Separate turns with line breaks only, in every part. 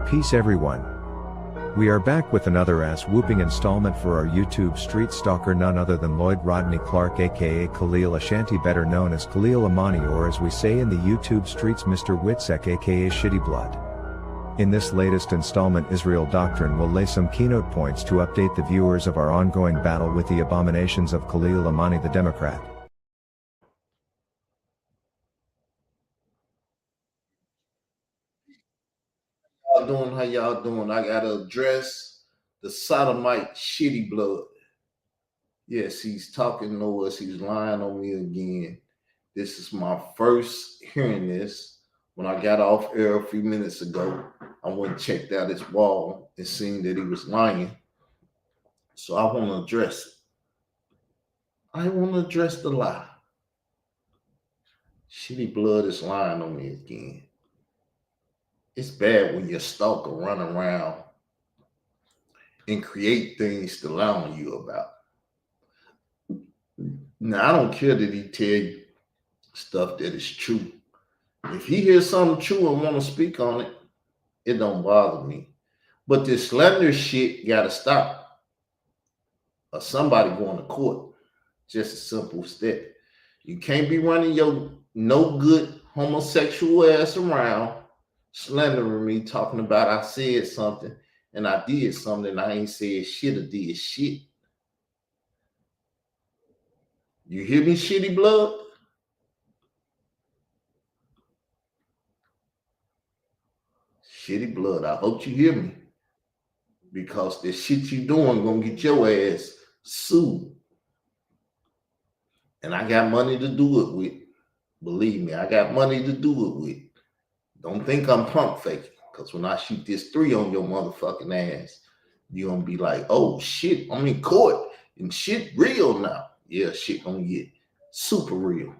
Peace everyone. We are back with another ass-whooping installment for our YouTube street stalker, none other than Lloyd Rodney Clark aka Khalil Ashanti, better known as Khalil Amani, or as we say in the YouTube streets, Mr. Witsek aka Shitty Blood. In this latest installment, Israel Doctrine will lay some keynote points to update the viewers of our ongoing battle with the abominations of Khalil Amani the Democrat.
How y'all doing? I gotta address the sodomite Shitty Blood. Yes, he's talking to us. He's lying on me again. This is my first hearing this. When I got off air a few minutes ago, I went and checked out his wall and seen that he was lying. So I want to address it. I want to address the lie. Shitty Blood is lying on me again. It's bad when your stalker run around and create things to lie on you about. Now, I don't care that he tell you stuff that is true. If he hears something true and want to speak on it, it don't bother me. But this slander shit got to stop. Or somebody going to court. Just as simple as that. You can't be running your no good homosexual ass around slandering me, talking about I said something and I did something and I ain't said shit or did shit. You hear me, Shitty Blood? Shitty Blood, I hope you hear me. Because the shit you doing gonna get your ass sued. And I got money to do it with. Believe me, I got money to do it with. Don't think I'm pump faking, because when I shoot this 3 on your motherfucking ass, you're going to be like, oh, shit, I'm in court, and shit real now. Yeah, shit going to get super real.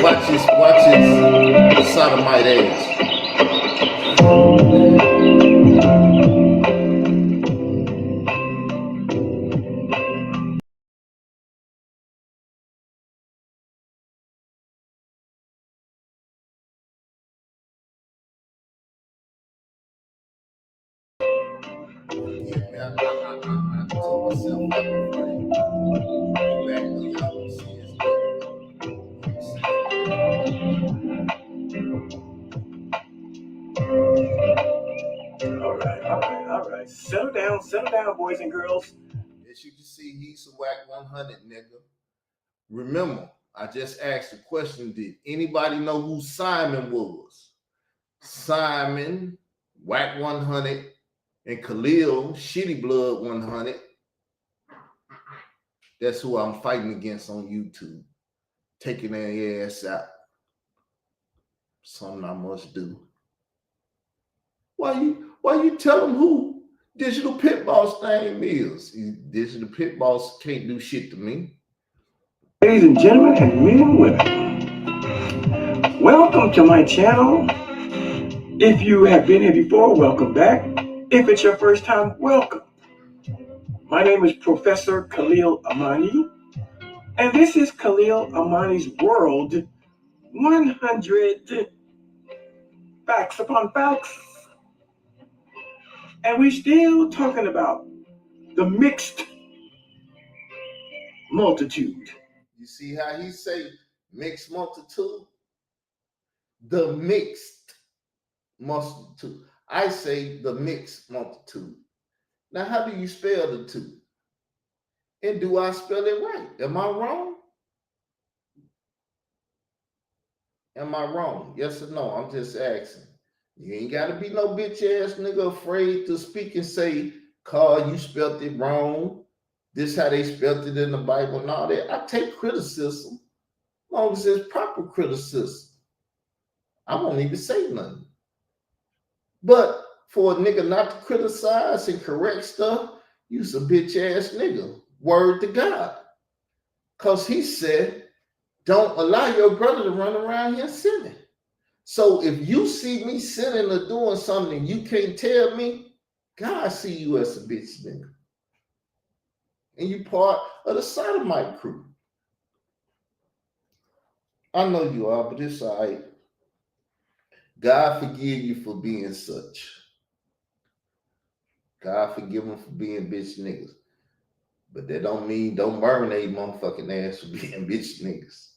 Watch this sodomite ass.
All right. Settle down, boys and girls.
As you can see, he's a whack 100, nigga. Remember, I just asked a question. Did anybody know who Simon was? Simon, whack 100, and Khalil, Shitty Blood 100. That's who I'm fighting against on YouTube. Taking their ass out. Something I must do. Why you tell them who Digital Pit Boss name is? Digital Pit Boss can't do shit to me.
Ladies and gentlemen and men and women, welcome to my channel. If you have been here before, welcome back. If it's your first time, welcome. My name is Professor Khalil Amani, and this is Khalil Amani's World 100 Facts Upon Facts. And we're still talking about the mixed multitude.
You see how he say mixed multitude? The mixed multitude. I say the mixed multitude. Now, how do you spell the two? And do I spell it right? Am I wrong? Am I wrong? Yes or no? I'm just asking. You ain't got to be no bitch ass nigga afraid to speak and say, Carl, you spelled it wrong. This how they spelled it in the Bible and all that. I take criticism as long as it's proper criticism. I won't even say nothing. But for a nigga not to criticize and correct stuff, you's a bitch ass nigga. Word to God. Because he said, don't allow your brother to run around here sinning. So if you see me sinning or doing something you can't tell me, God see you as a bitch nigga. And you part of the sodomite crew. I know you are, but it's all right. God forgive you for being such. God forgive them for being bitch niggas. But that don't mean don't burn they motherfucking ass for being bitch niggas.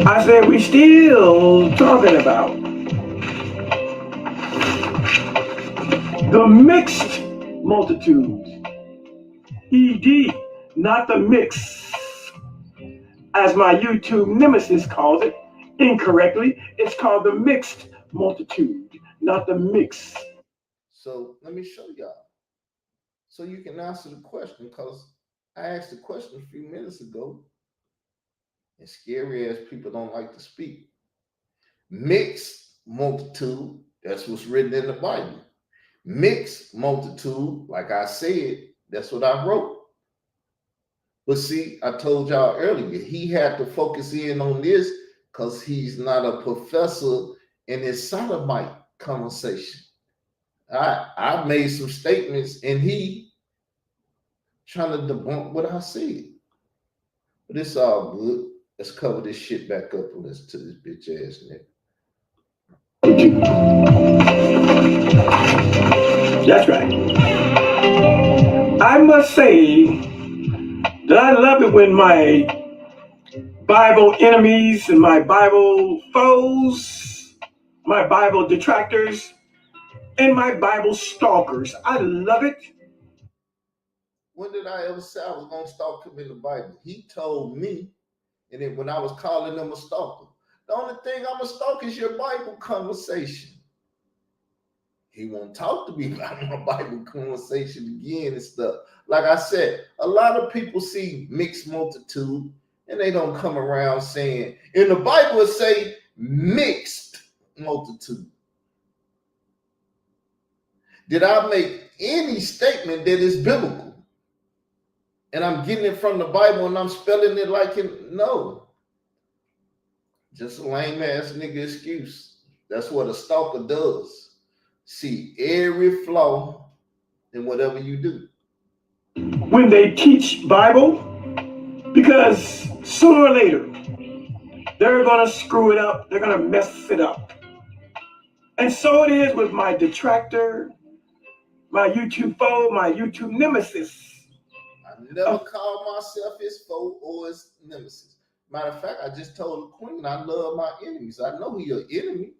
I said we still talking about the mixed multitude. ED, not the mix, as my YouTube nemesis calls it incorrectly. It's called the mixed multitude, not the mix.
So let me show y'all. So you can answer the question, because I asked the question a few minutes ago, and scary ass people don't like to speak. Mixed multitude, that's what's written in the Bible. Mixed multitude, like I said, that's what I wrote. But see, I told y'all earlier, he had to focus in on this because he's not a professor in his sodomite conversation. I made some statements and he trying to debunk what I said. But it's all good. Let's cover this shit back up and listen to this bitch ass nigga.
That's right. I must say that I love it when my Bible enemies and my Bible foes, my Bible detractors, and my Bible stalkers, I love it.
When did I ever say I was going to stalk him in the Bible? He told me, and then when I was calling him a stalker, the only thing I'm a stalk is your Bible conversation. He won't talk to me about my Bible conversation again and stuff. Like I said, a lot of people see mixed multitude and they don't come around saying, in the Bible it say mixed multitude. Did I make any statement that is biblical? And I'm getting it from the Bible and I'm spelling it like it? No. Just a lame ass nigga excuse. That's what a stalker does. See every flaw in whatever you do.
When they teach Bible, because sooner or later, they're going to screw it up. They're going to mess it up. And so it is with my detractor, my YouTube foe, my YouTube nemesis.
I never call myself his foe or his nemesis. Matter of fact, I just told the queen I love my enemies. I know he an enemy.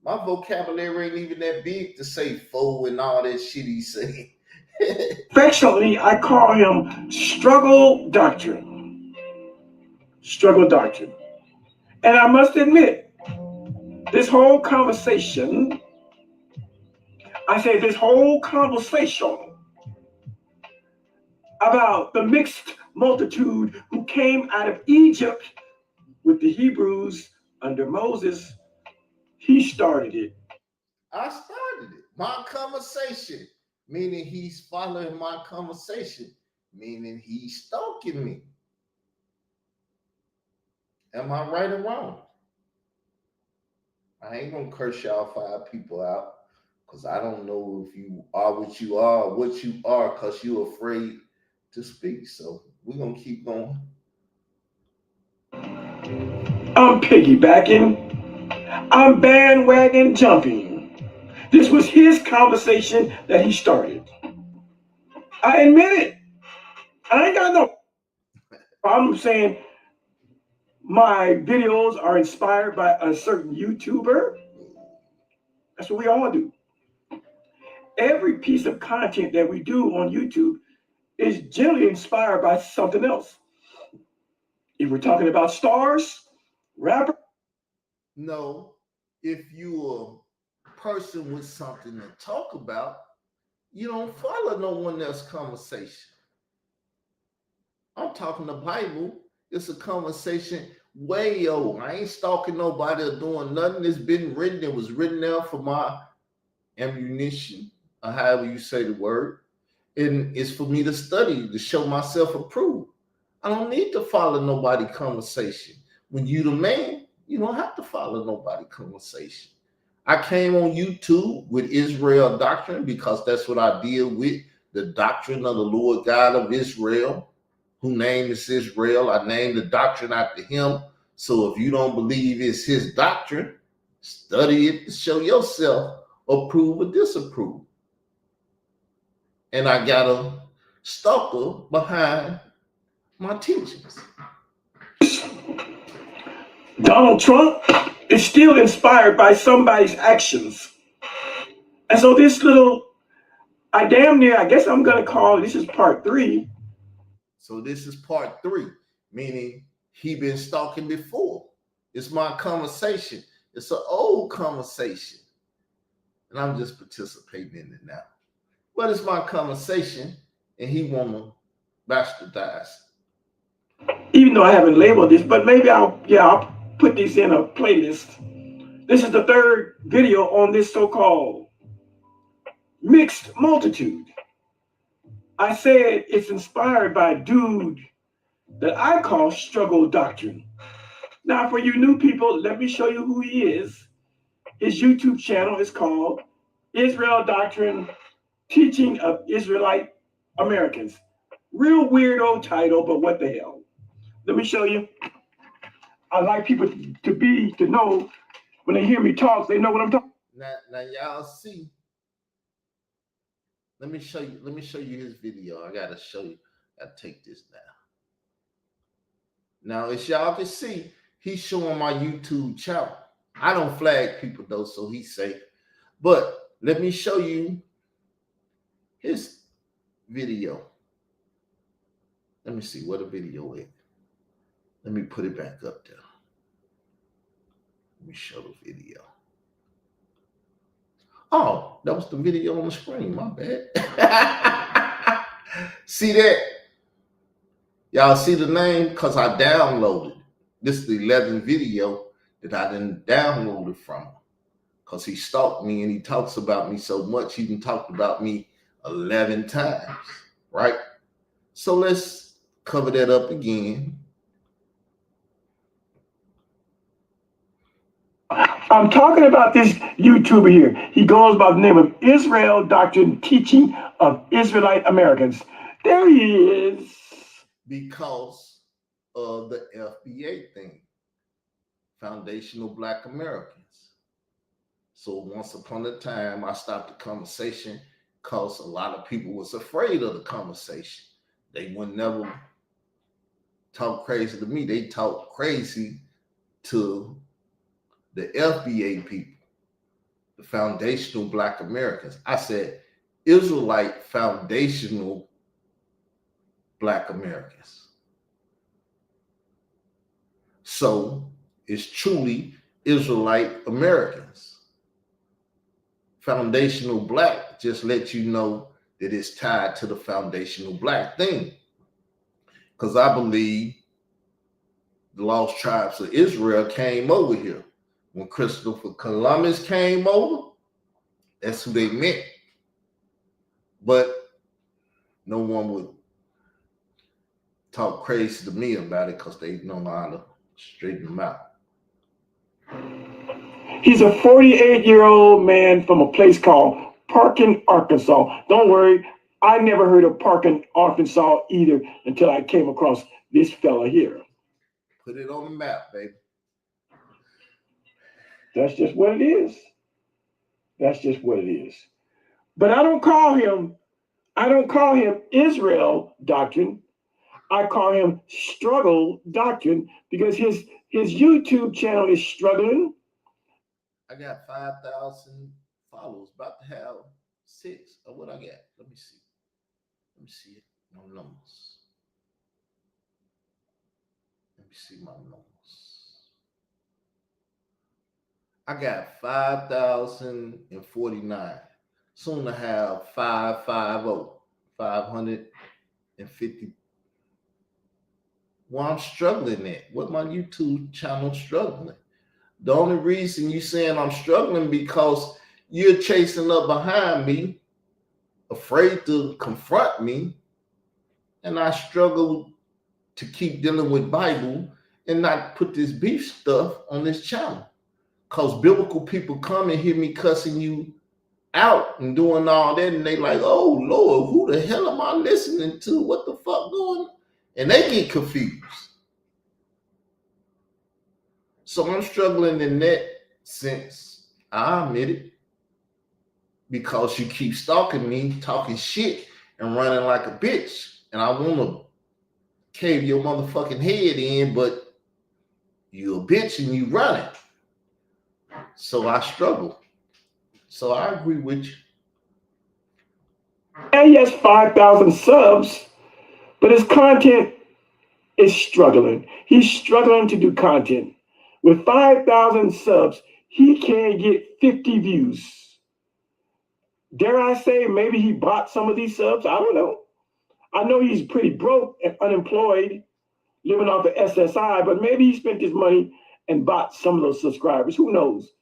My vocabulary ain't even that big to say foe and all that shit he's saying.
Affectionately, I call him Struggle Doctrine. Struggle Doctrine. And I must admit, this whole conversation, about the mixed multitude who came out of Egypt with the Hebrews under Moses, he started it.
I started it. My conversation, meaning he's following my conversation, meaning he's stalking me. Am I right or wrong? I ain't gonna curse y'all 5 people out because I don't know if you are what you are, because you're afraid to speak. So we're gonna keep going.
I'm piggybacking. I'm bandwagon jumping. This was his conversation that he started. I admit it. I ain't got no problem saying my videos are inspired by a certain YouTuber. That's what we all do. Every piece of content that we do on YouTube is generally inspired by something else. If we're talking about stars, rapper.
No, if you're a person with something to talk about, you don't follow no one else's conversation. I'm talking the Bible. It's a conversation way old. I ain't stalking nobody or doing nothing that's been written. It was written there for my ammunition, or however you say the word. And it's for me to study, to show myself approved. I don't need to follow nobody conversation. When you the man, you don't have to follow nobody conversation. I came on YouTube with Israel doctrine because that's what I deal with, the doctrine of the Lord God of Israel. whose name is Israel. I named the doctrine after him. So if you don't believe it's his doctrine, study it to show yourself, approve or disapprove. And I got a stalker behind my teachings.
Donald Trump is still inspired by somebody's actions. And so this little, I guess I'm going to call, this is part 3.
So this is part 3, meaning he been stalking before. It's my conversation. It's an old conversation. And I'm just participating in it now. But it's my conversation, and he want to bastardize.
Even though I haven't labeled this, but maybe I'll put these in a playlist. This is the 3rd video on this so-called mixed multitude. I said it's inspired by a dude that I call Struggle Doctrine. Now, for you new people, let me show you who he is. His YouTube channel is called Israel Doctrine, Teaching of Israelite Americans. Real weirdo title, but what the hell? Let me show you. I like people to know when they hear me talk, they know what I'm talking.
Now y'all see. Let me show you his video. I gotta show you. I gotta take this down. Now, as y'all can see, he's showing my YouTube channel. I don't flag people though, so he's safe. But let me show you his video. Let me see what the video is. Let me put it back up there. Let me show the video. Oh, that was the video on the screen. My bad. See that? Y'all see the name? Because I downloaded. This is the 11th video that I didn't download it from. Because he stalked me and he talks about me so much, he even talked about me 11 times. Right? So let's cover that up again.
I'm talking about this YouTuber here. He goes by the name of Israel Doctrine, Teaching of Israelite Americans. There he is.
Because of the FBA thing, Foundational Black Americans. So once upon a time, I stopped the conversation because a lot of people was afraid of the conversation. They would never talk crazy to me. They talk crazy to the FBA people, the Foundational Black Americans. I said Israelite Foundational Black Americans. So it's truly Israelite Americans. Foundational Black just let you know that it's tied to the Foundational Black thing. Because I believe the lost tribes of Israel came over here. When Christopher Columbus came over, that's who they meant. But no one would talk crazy to me about it because they know how to straighten them out.
He's a 48-year-old man from a place called Parkin, Arkansas. Don't worry, I never heard of Parkin, Arkansas either until I came across this fella here.
Put it on the map, baby.
That's just what it is. That's just what it is. But I don't call him Israel Doctrine. I call him Struggle Doctrine because his YouTube channel is struggling.
I got 5,000 followers, about to have 6. Or what I got? Let me see. Let me see it. My numbers. Let me see my numbers. I got 5,049. Soon to have 550. Well, I'm struggling at. What my YouTube channel struggling? The only reason you saying I'm struggling because you're chasing up behind me, afraid to confront me, and I struggle to keep dealing with Bible and not put this beef stuff on this channel. Because biblical people come and hear me cussing you out and doing all that, and they like, oh Lord, who the hell am I listening to? What the fuck going on? And they get confused. So I'm struggling in that sense. I admit it. Because you keep stalking me, talking shit, and running like a bitch. And I want to cave your motherfucking head in, but you a bitch and you running. So I struggle. So I agree with you.
And he has 5,000 subs, but his content is struggling. He's struggling to do content. With 5,000 subs, he can't get 50 views. Dare I say, maybe he bought some of these subs? I don't know. I know he's pretty broke and unemployed, living off of SSI, but maybe he spent his money and bought some of those subscribers. Who knows?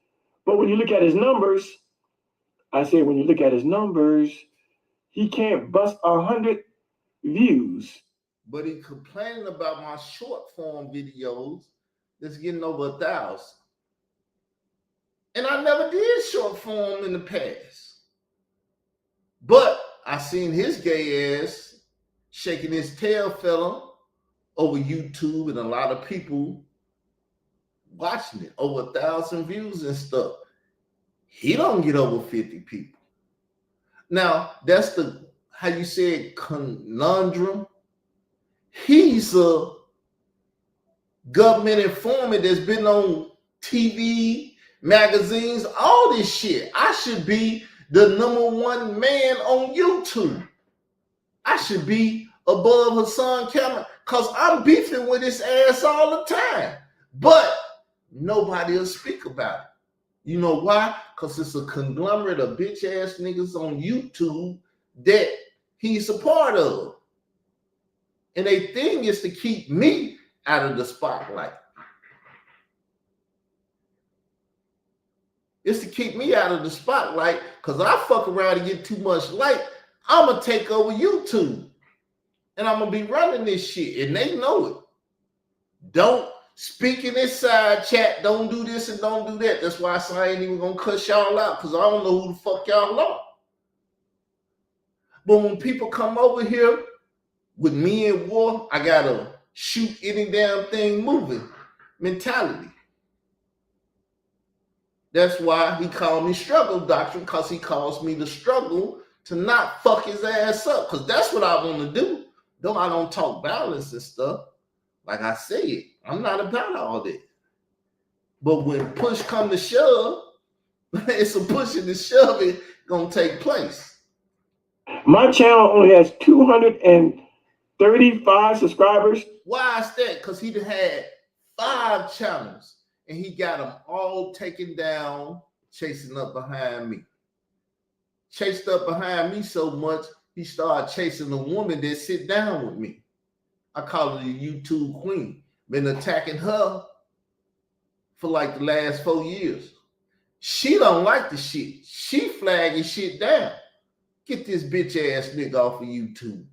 But when you look at his numbers, when you look at his numbers, he can't bust 100 views.
But he complaining about my short form videos that's getting over 1,000. And I never did short form in the past. But I seen his gay ass shaking his tail fella over YouTube, and a lot of people watching it, over 1,000 views and stuff. He don't get over 50 people. Now, that's the, how you say it, conundrum. He's a government informant that's been on TV, magazines, all this shit. I should be the #1 man on YouTube. I should be above Hassan Cameron because I'm beefing with his ass all the time. But nobody will speak about it. You know why? Because it's a conglomerate of bitch ass niggas on YouTube that he's a part of. And their thing is to keep me out of the spotlight. It's to keep me out of the spotlight because I fuck around and get too much light. I'm going to take over YouTube. And I'm going to be running this shit. And they know it. Don't speak in this side chat. Don't do this and don't do that. That's why I say I ain't even going to cuss y'all out because I don't know who the fuck y'all are. But when people come over here with me in war, I got to shoot any damn thing moving mentality. That's why he called me struggle doctrine, because he calls me to struggle to not fuck his ass up, because that's what I want to do. Though I don't talk balance and stuff, like I said, I'm not about all that. But when push come to shove, it's a push and the shove it gonna take place.
My channel only has 235 subscribers.
Why is that? Because he had 5 channels and he got them all taken down, chasing up behind me. Chased up behind me so much, he started chasing a woman that sit down with me. I call her the YouTube queen. Been attacking her for like the last 4 years. She don't like the shit. She flagging shit down. Get this bitch ass nigga off of YouTube.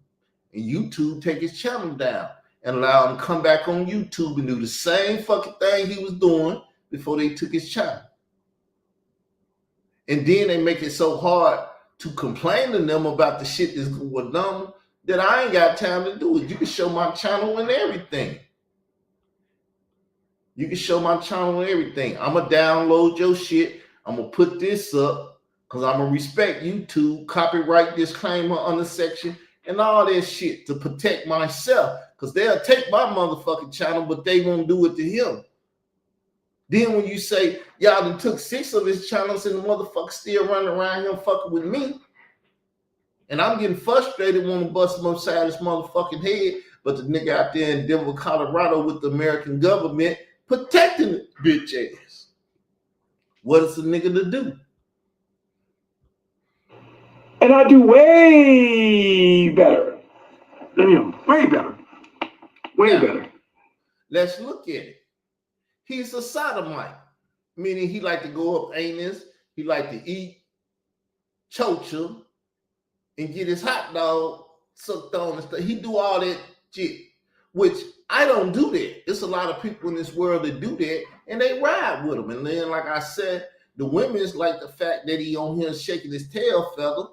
And YouTube take his channel down and allow him to come back on YouTube and do the same fucking thing he was doing before they took his channel. And then they make it so hard to complain to them about the shit that's going on that I ain't got time to do it. You can show my channel and everything. You can show my channel and everything. I'm going to download your shit. I'm going to put this up because I'm going to respect YouTube, copyright disclaimer under section, and all that shit to protect myself, because they'll take my motherfucking channel, but they won't do it to him. Then when you say, y'all done took 6 of his channels and the motherfucker still running around here fucking with me, and I'm getting frustrated, want to bust him upside his motherfucking head, but the nigga out there in Denver, Colorado with the American government protecting the bitch ass. What is the nigga to do?
And I do way better than him. Way better. Way better.
Let's look at it. He's a sodomite, meaning he like to go up anus, he like to eat, chocha, and get his hot dog sucked on and stuff. He do all that shit, which I don't do that. There's a lot of people in this world that do that, and they ride with him. And then, like I said, the women's like the fact that he on here shaking his tail feather,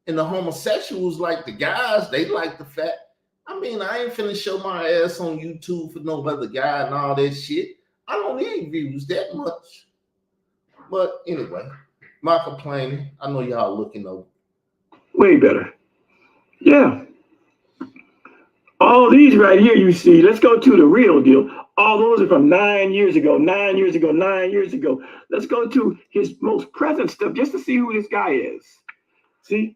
and the homosexuals like the guys, they like the fact I mean, I ain't finna show my ass on YouTube for no other guy and all that shit. I don't need views that much. But anyway, my complaining. I know y'all looking over.
Way better. Yeah. All these right here you see, let's go to the real deal. All those are from 9 years ago, 9 years ago, 9 years ago. Let's go to his most present stuff just to see who this guy is. See?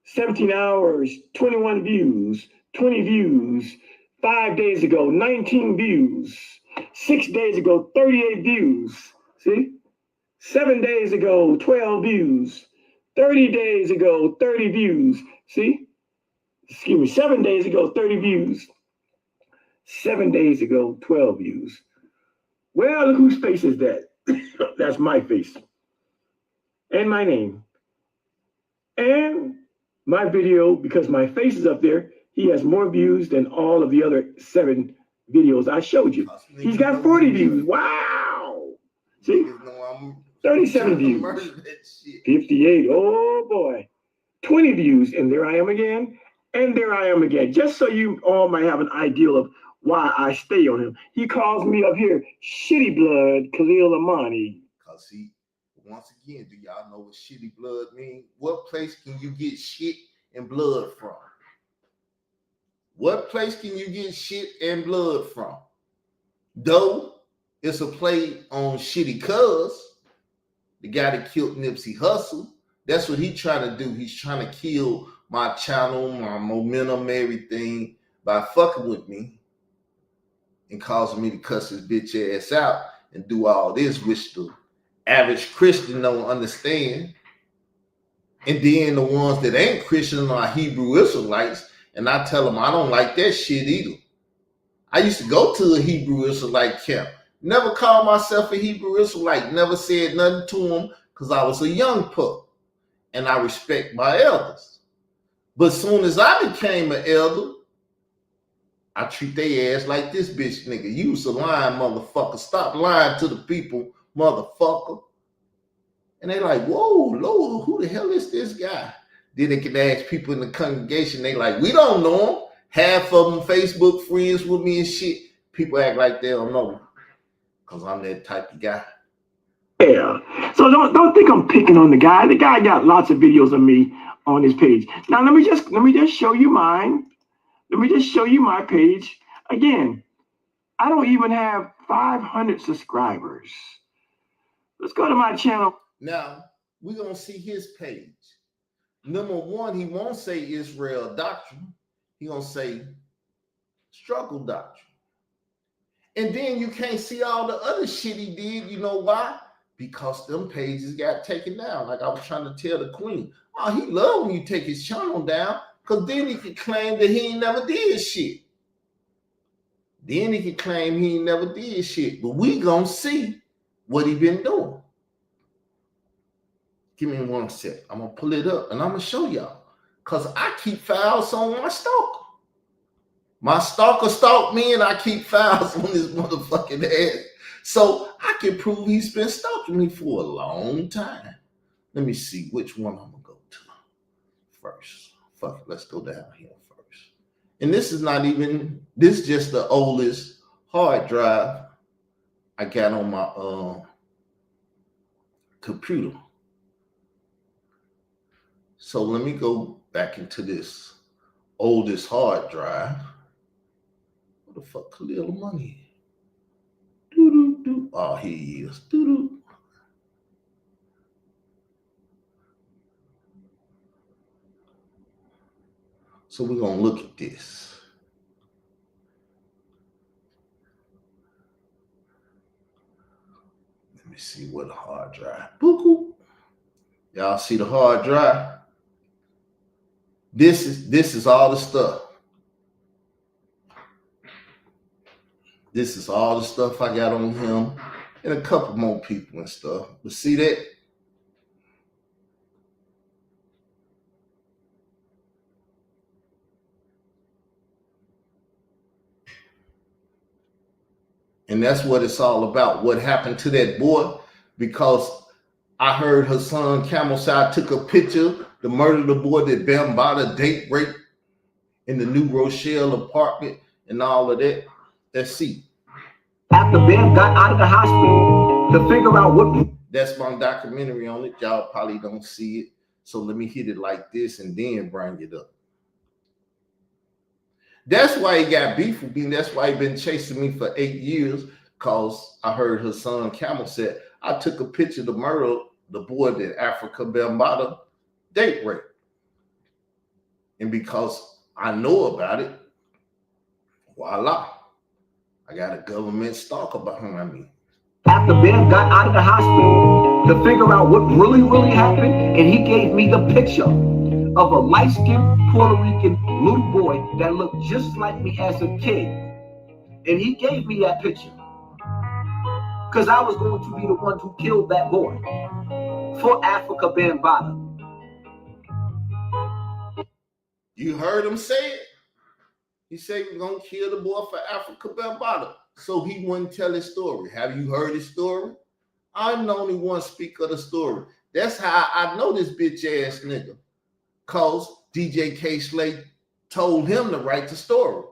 17 hours, 21 views, 20 views, 5 days ago, 19 views, 6 days ago, 38 views. See? 7 days ago, 12 views, 30 days ago, 30 views. See? Excuse me, 7 days ago, 30 views. 7 days ago, 12 views. Well, look whose face is that? That's my face. And my name. And my video, because my face is up there, he has more views than all of the other 7 videos I showed you. He's got 40 views. Wow. See? 37 views. 58. Oh, boy. 20 views. And there I am again. And there I am again. Just so you all might have an idea of why I stay on him. He calls me up here Shitty Blood Khalil Amani.
Because see, once again, do y'all know what shitty blood means? What place can you get shit and blood from? What place can you get shit and blood from? Though it's a play on Shitty Cuz, the guy that killed Nipsey Hussle. That's what he's trying to do. He's trying to kill my channel, my momentum, everything by fucking with me and causing me to cuss his bitch ass out and do all this, which the average Christian don't understand. And then the ones that ain't Christian are Hebrew Israelites, and I tell them I don't like that shit either. I used to go to a Hebrew Israelite camp. Never called myself a Hebrew Israelite. Never said nothing to them because I was a young pup, and I respect my elders. But as soon as I became an elder, I treat their ass like this bitch nigga. You was a lying motherfucker. Stop lying to the people, motherfucker. And they like, whoa, Lord, who the hell is this guy? Then they can ask people in the congregation. They like, we don't know him. Half of them Facebook friends with me and shit. People act like they don't know me because I'm that type of guy.
Yeah. So don't think I'm picking on the guy. The guy got lots of videos of me on his page. Now let me just show you mine. Let me just show you my page. Again, I don't even have 500 subscribers. Let's go to my channel.
Now, we're going to see his page. Number one, he won't say Israel doctrine. He going to say struggle doctrine. And then you can't see all the other shit he did. You know why? Because them pages got taken down. Like I was trying to tell the queen. Oh, he love when you take his channel down, because then he could claim that he ain't never did shit. Then he could claim he ain't never did shit. But we gonna see what he been doing. Give me 1 sec. I'm gonna pull it up and I'm gonna show y'all. Because I keep files on my stalker. My stalker stalked me and I keep files on his motherfucking ass. So I can prove he's been stalking me for a long time. Let me see which one I'm gonna go to first. Fuck it, let's go down here first. And this is not even, this is just the oldest hard drive I got on my computer. So let me go back into this oldest hard drive. What the fuck, Khalil Money? Doo-doo-doo. Oh, here he is. Doo-doo. So we're going to look at this. Let me see what hard drive. Boo-hoo. Y'all see the hard drive? This is all the stuff. This is all the stuff I got on him and a couple more people and stuff. But see that? And that's what it's all about. What happened to that boy? Because I heard Hassan Camelside took a picture to murder the boy that Bambada date rape in the New Rochelle apartment and all of that. Let's see.
After Ben got out of the hospital to figure out what.
That's my documentary on it. Y'all probably don't see it. So let me hit it like this and then bring it up. That's why he got beef with me. That's why he been chasing me for 8 years. Cause I heard her son Camel said, I took a picture to murder the boy that Africa Bambaataa date rape. And because I know about it, voila, I got a government stalker behind me.
After Ben got out of the hospital to figure out what really happened, and he gave me the picture of a light-skinned Puerto Rican little boy that looked just like me as a kid. And he gave me that picture because I was going to be the one who killed that boy for Africa Bambaataa.
You heard him say it? He said he was going to kill the boy for Africa Bambaataa. So he wouldn't tell his story. Have you heard his story? I'm the only one speak of the story. That's how I know this bitch ass nigga. Cause DJ K Slate told him to write the story.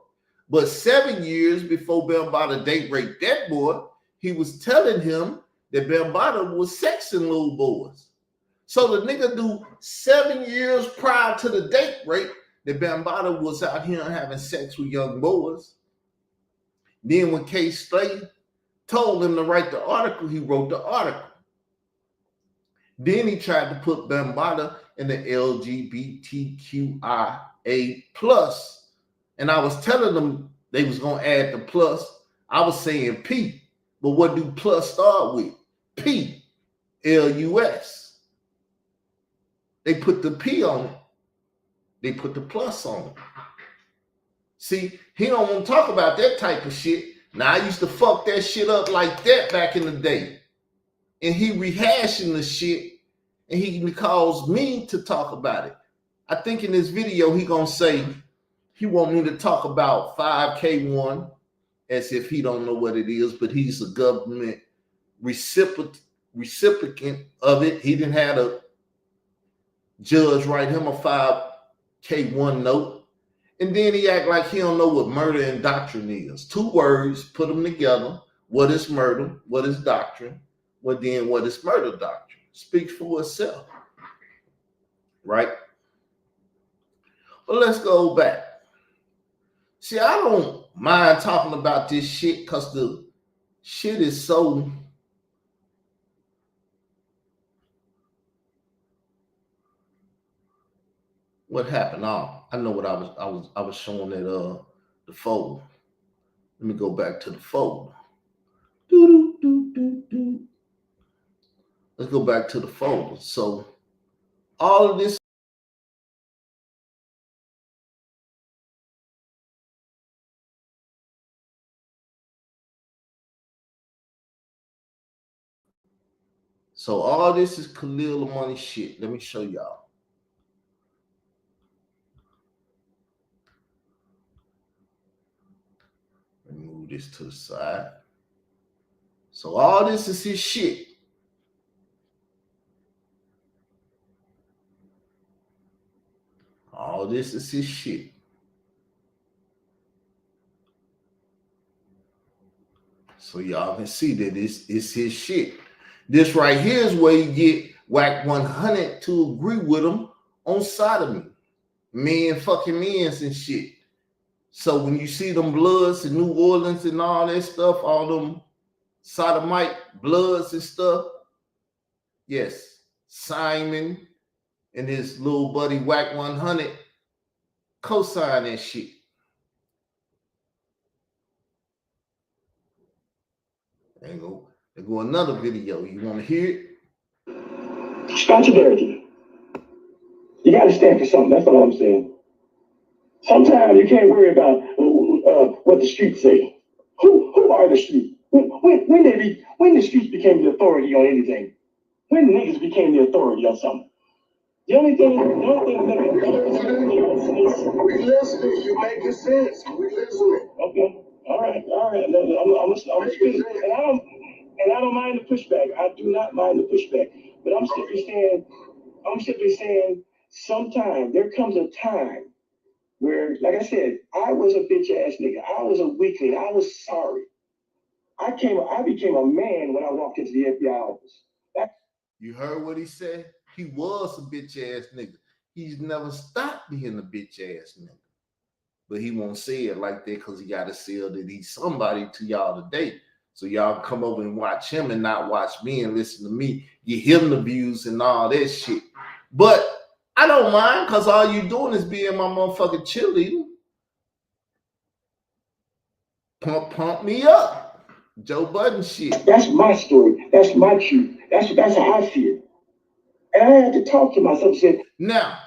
But 7 years before Bambaataa date raped that boy, he was telling him that Bambaataa was sexing little boys. So the nigga do 7 years prior to the date rape that Bambaataa was out here having sex with young boys. Then when K Slate told him to write the article, he wrote the article. Then he tried to put Bambaataa in the LGBTQIA plus. And I was telling them they was going to add the plus. I was saying P. But what do plus start with? P. L-U-S. They put the P on it. They put the plus on it. See, he don't want to talk about that type of shit. Now, I used to fuck that shit up like that back in the day. And he rehashing the shit, and he calls me to talk about it. I think in this video, he going to say he want me to talk about 5K1 as if he don't know what it is, but he's a government recipient of it. He didn't have a judge write him a 5K1 note. And then he act like he don't know what murder and doctrine is. 2 words, put them together. What is murder? What is doctrine? Well, then what is murder doctrine? Speaks for itself. Right? Well, let's go back. See, I don't mind talking about this shit because the shit is so... What happened? Oh, I know what I was showing at the fold. Let me go back to the fold. Let's go back to the folder. So all of this. So all this is Khalil Money shit. Let me show y'all. Let me move this to the side. So all this is his shit. All this is his shit. So y'all can see that it's his shit. This right here is where you get Whack 100 to agree with him on sodomy. Men fucking men's and shit. So when you see them Bloods in New Orleans and all that stuff, all them sodomite Bloods and stuff, yes, Simon and his little buddy Whack 100 co-sign that shit. There go another video. You want to hear it?
Spontaneity. You got to stand for something. That's all I'm saying. Sometimes you can't worry about what the streets say. Who are the streets? When the streets became the authority on anything? When niggas became the authority on something? The only thing that we listening. You making sense. We listening. Okay. All right. I'm speaking, and I don't mind the pushback. I do not mind the pushback. But I'm simply saying, sometime there comes a time where, like I said, I was a bitch ass nigga. I was a weakling. I was sorry. I became a man when I walked into the FBI office.
You heard what he said? He was a bitch ass nigga. He's never stopped being a bitch ass nigga. But he won't say it like that because he got to sell that he's somebody to y'all today. So y'all come over and watch him and not watch me and listen to me, get him the views and all that shit. But I don't mind because all you doing is being my motherfucking cheerleader. Pump me up. Joe Budden shit.
That's my story. That's my truth. That's how I feel. And I had to talk to myself and say,
now,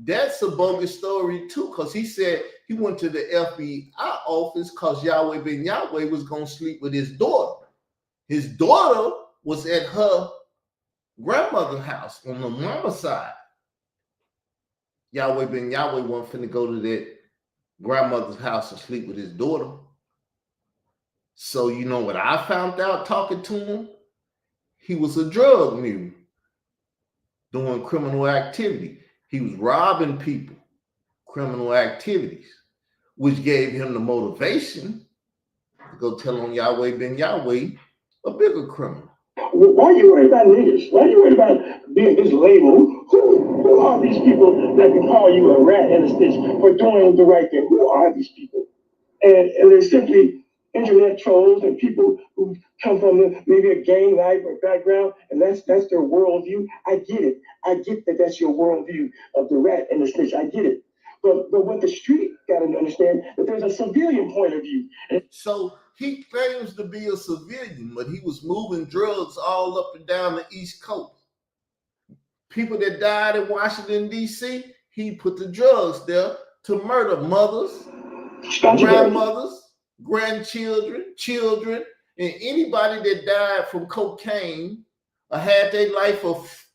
that's a bogus story too, because he said he went to the FBI office because Yahweh Ben Yahweh was going to sleep with his daughter. His daughter was at her grandmother's house on the mama side. Yahweh Ben Yahweh wasn't finna go to that grandmother's house and sleep with his daughter. So you know what I found out talking to him? He was a drug mule doing criminal activity. He was robbing people, criminal activities, which gave him the motivation to go tell on Yahweh Ben Yahweh, a bigger criminal.
Why are you worried about niggas? Why are you worried about being this label? Who are these people that can call you a rat and a snitch for doing the right thing? Who are these people? And they're simply internet trolls and people who come from maybe a gang life or background, and that's their worldview. I get it. I get that that's your worldview of the rat and the snitch. I get it. But what the street got to understand that there's a civilian point of view.
So he claims to be a civilian, but he was moving drugs all up and down the East Coast. People that died in Washington, D.C., he put the drugs there to murder mothers, grandmothers, grandchildren, children, and anybody that died from cocaine or had their life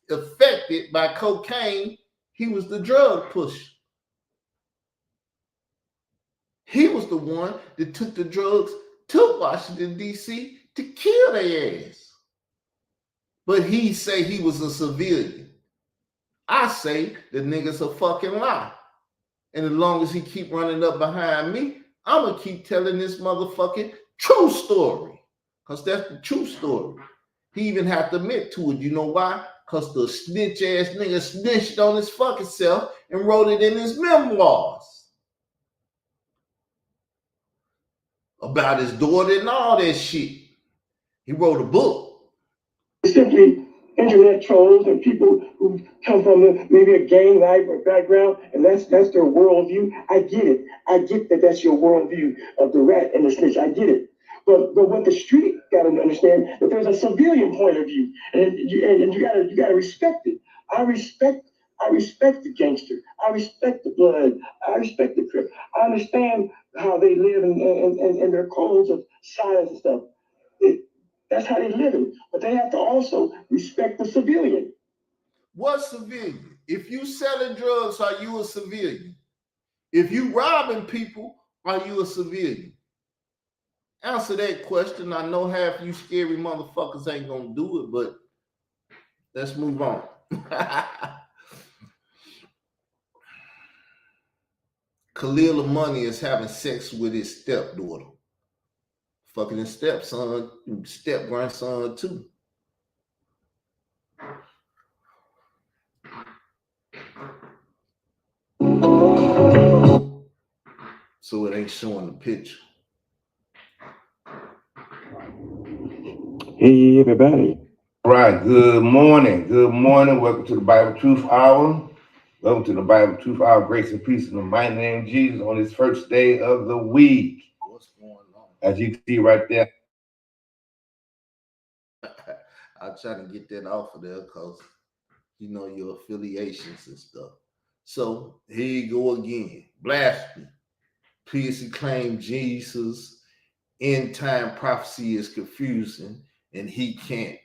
affected by cocaine. He was the drug pusher. He was the one that took the drugs to Washington, D.C. to kill their ass. But he say he was a civilian. I say the nigga's a fucking lie. And as long as he keep running up behind me, I'm going to keep telling this motherfucking true story. Because that's the true story. He even have to admit to it. You know why? Because the snitch ass nigga snitched on his fucking self and wrote it in his memoirs about his daughter and all that shit. He wrote a book.
Simply internet trolls and people who come from maybe a gang life or background, and that's their worldview. I get it. I get that that's your worldview of the rat and the snitch. I get it. But what the street got to understand that there's a civilian point of view, and you gotta respect it. I respect the gangster. I respect the blood. I respect the crip. I understand how they live and their codes of silence and stuff. That's how they live it. But they have to also respect the civilian.
What civilian? If you selling drugs, are you a civilian? If you robbing people, are you a civilian? Answer that question. I know half you scary motherfuckers ain't gonna do it, but let's move on. Khalil Money is having sex with his stepdaughter. Fucking his stepson, step grandson too. So it ain't showing the picture.
Hey, everybody.
All right, good morning. Good morning. Welcome to the Bible Truth Hour. Welcome to the Bible Truth Hour. Grace and peace in the mighty name of Jesus on this first day of the week.
What's going on?
As you can see right there.
I'm trying to get that off of there because you know your affiliations and stuff. So here you go again. Blasphemy. Previously claimed Jesus' end time prophecy is confusing and he can't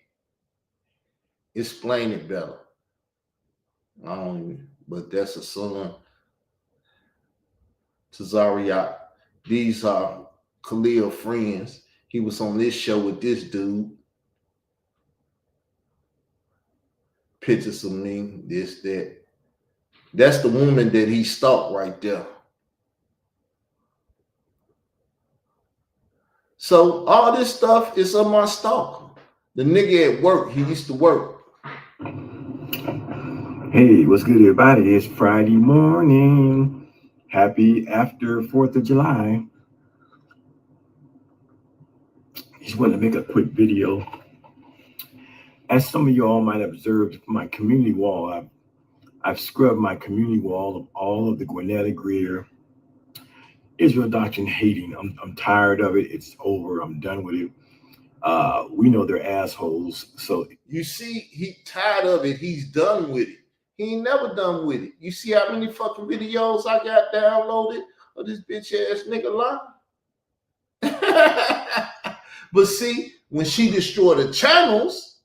explain it better. But that's a son to Zariah. These are Khalil friends. He was on this show with this dude. Pictures of me, this, that. That's the woman that he stalked right there. So all this stuff is on my stalker. The nigga at work, he used to work.
Hey, what's good, everybody? It's Friday morning. Happy after 4th of July. Just wanted to make a quick video. As some of you all might have observed, my community wall, I've scrubbed my community wall of all of the Gwinnett Greer Israel doctrine hating. I'm tired of it. It's over. I'm done with it. We know they're assholes. So
you see, he tired of it. He's done with it. He ain't never done with it. You see how many fucking videos I got downloaded of this bitch ass nigga lie? But see, when she destroyed the channels,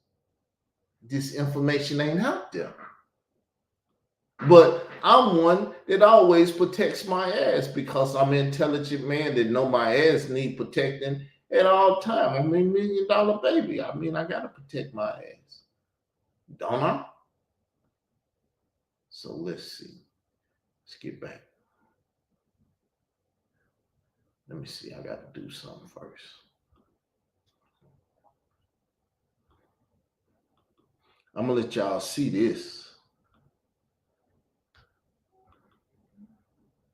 this information ain't out there. But I'm one that always protects my ass because I'm an intelligent man that know my ass need protecting at all time. I'm a $1 million baby. I mean, I gotta protect my ass, don't I? So let's see. Let's get back. Let me see. I got to do something first. I'm gonna let y'all see this.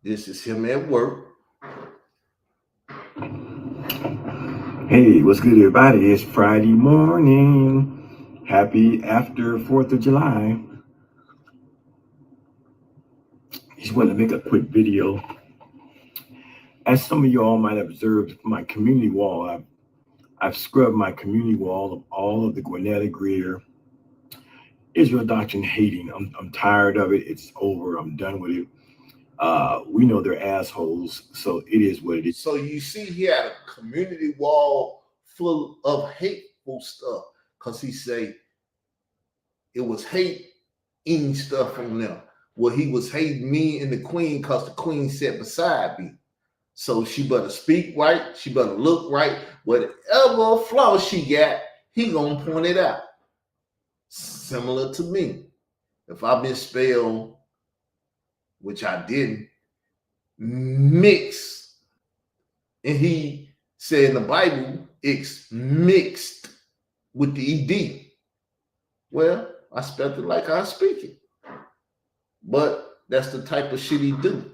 This is him at work.
hey, what's good, everybody? It's Friday morning. Happy after 4th of July. Just wanted to make a quick video. As some of you all might have observed, my community wall, I've scrubbed my community wall of all of the Gwinnett Greer Israel doctrine hating. I'm tired of it. It's over. I'm done with it. We know they're assholes, so it is what it is.
So you see, he had a community wall full of hateful stuff because he say it was hating stuff from them. Well, he was hating me and the queen because the queen sat beside me. So she better speak right. She better look right. Whatever flaw she got, he gonna point it out. Similar to me. If I misspelled, which I didn't, mix, and he said in the Bible, it's mixed with the ED. Well, I spelled it like I speak it. But that's the type of shit he do.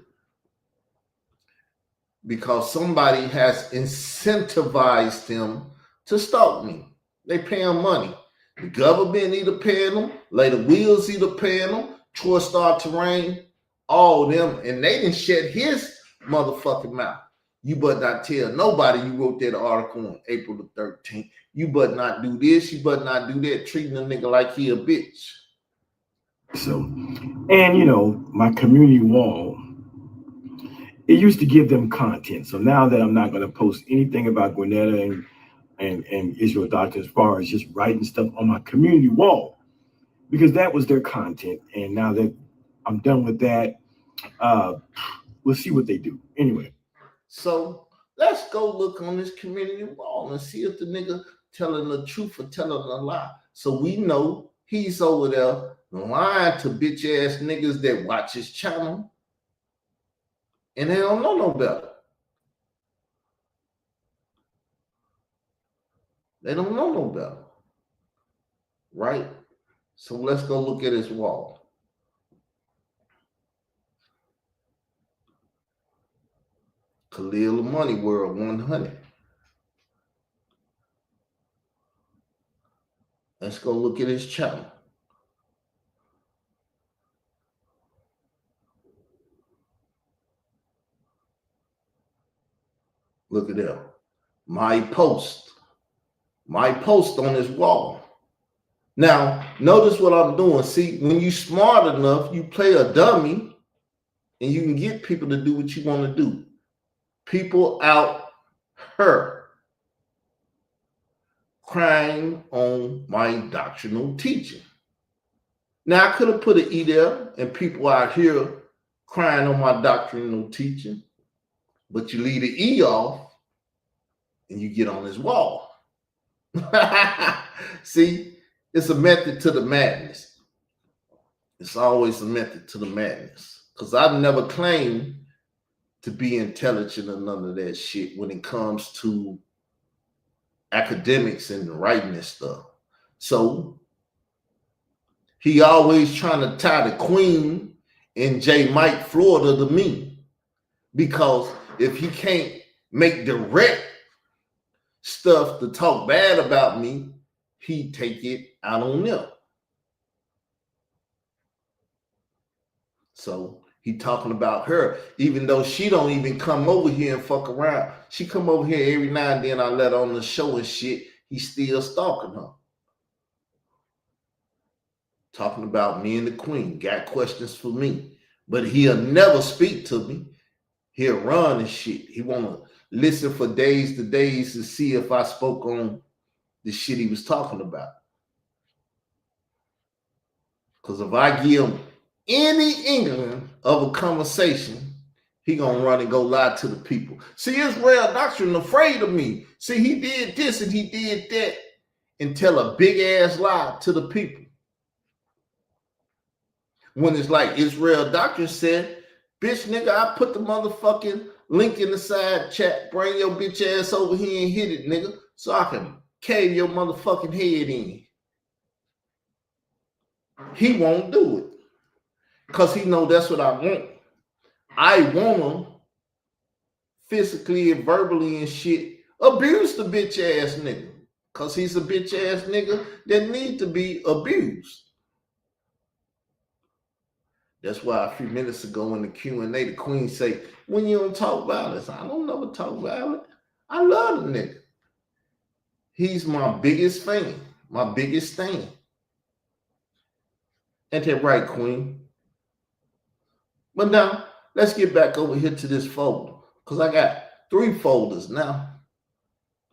Because somebody has incentivized him to stalk me. They pay him money. The government either paying them, Later Wheels either paying them, Troy Star Terrain, all of them, and they didn't shut his motherfucking mouth. You but not tell nobody you wrote that article on April the 13th. You but not do this, you but not do that, treating a nigga like he a bitch.
So, and you know, my community wall, it used to give them content. So now that I'm not going to post anything about Gwinnett and Israel doctrine as far as just writing stuff on my community wall, because that was their content. And now that I'm done with that, we'll see what they do. Anyway.
So let's go look on this community wall and see if the nigga telling the truth or telling a lie. So we know he's over there lying to bitch ass niggas that watch his channel and they don't know no better. They don't know no better. Right? So let's go look at his wall. Khalil the Money World 100. Let's go look at his channel. Look at that. My post on his wall. Now, notice what I'm doing. See, when you smart enough, you play a dummy and you can get people to do what you want to do. People out here crying on my doctrinal teaching. Now, I could have put an E there and people out here crying on my doctrinal teaching, but you leave the E off and you get on his wall. See, it's a method to the madness. It's always a method to the madness. Because I've never claimed to be intelligent or none of that shit when it comes to academics and writing and stuff. So he always trying to tie the Queen and J. Mike Florida to me, because if he can't make direct stuff to talk bad about me, he take it out on them. So he talking about her, even though she don't even come over here and fuck around. She come over here every now and then. I let her on the show and shit. He's still stalking her. Talking about me and the Queen. Got questions for me. But he'll never speak to me. He'll run and shit. He want to listen for days to see if I spoke on the shit he was talking about. Because if I give him any inkling of a conversation, he gonna run and go lie to the people. See, Israel Doctrine afraid of me. See, he did this and he did that, and tell a big ass lie to the people. When it's like Israel Doctrine said, bitch nigga, I put the motherfucking link in the side chat. Bring your bitch ass over here and hit it, nigga, so I can cave your motherfucking head in. He won't do it. Because he know that's what I want. I want him physically and verbally and shit abuse the bitch ass nigga. Because he's a bitch ass nigga that need to be abused. That's why a few minutes ago in the Q&A, the Queen say, when you don't talk violence, I don't never talk violent. I love the nigga. He's my biggest fan, my biggest thing. Ain't that right, Queen? But now, let's get back over here to this folder. Because I got 3 folders now.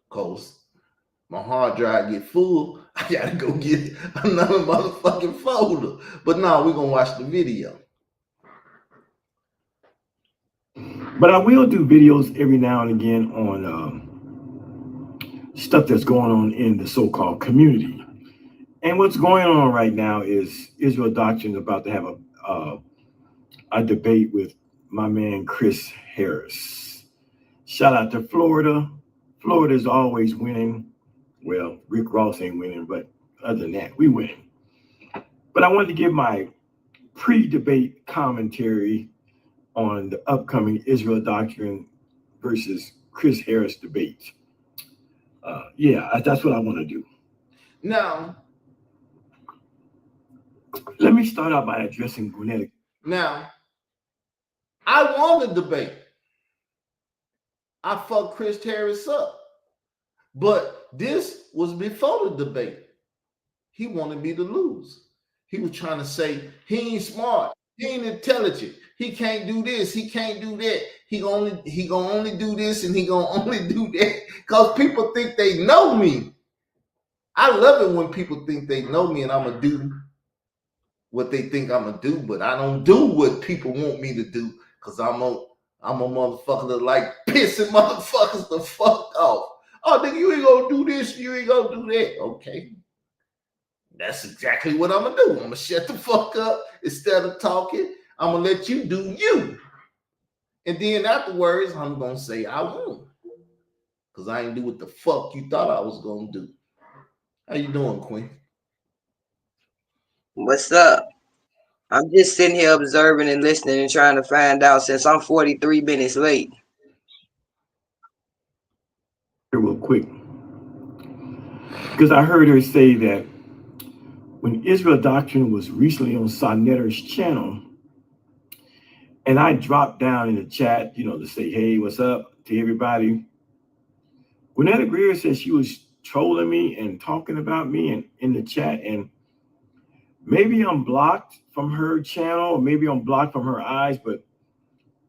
Because my hard drive get full. I got to go get another motherfucking folder. But now we're going to watch the video.
But I will do videos every now and again on stuff that's going on in the so-called community. And what's going on right now is Israel Doctrine is about to have a debate with my man Chris Harris. Shout out to Florida. Florida's always winning. Well, Rick Ross ain't winning, but other than that, we win. But I wanted to give my pre-debate commentary on the upcoming Israel Doctrine versus Chris Harris debate. That's what I want to do.
Now,
let me start out by addressing Gwinnett.
Now, I won the debate. I fucked Chris Harris up. But this was before the debate. He wanted me to lose. He was trying to say he ain't smart, he ain't intelligent, he can't do this, he can't do that, he gonna only do this and he gonna only do that. Because people think they know me. I love it when people think they know me and I'm gonna do what they think I'm gonna do, but I don't do what people want me to do, because I'm a motherfucker that like pissing motherfuckers the fuck off. Oh, nigga, you ain't gonna do this, you ain't gonna do that. Okay. That's exactly what I'm gonna do. I'm gonna shut the fuck up instead of talking. I'm gonna let you do you. And then afterwards, I'm gonna say I won. Because I ain't do what the fuck you thought I was gonna do. How you doing, Queen?
What's up? I'm just sitting here observing and listening and trying to find out, since I'm 43 minutes late.
Real quick, because I heard her say that when Israel Doctrine was recently on Sonetter's channel, and I dropped down in the chat, to say, hey, what's up to everybody. Gwinnett Greer said she was trolling me and talking about me in the chat, and maybe I'm blocked from her channel, or maybe I'm blocked from her eyes, but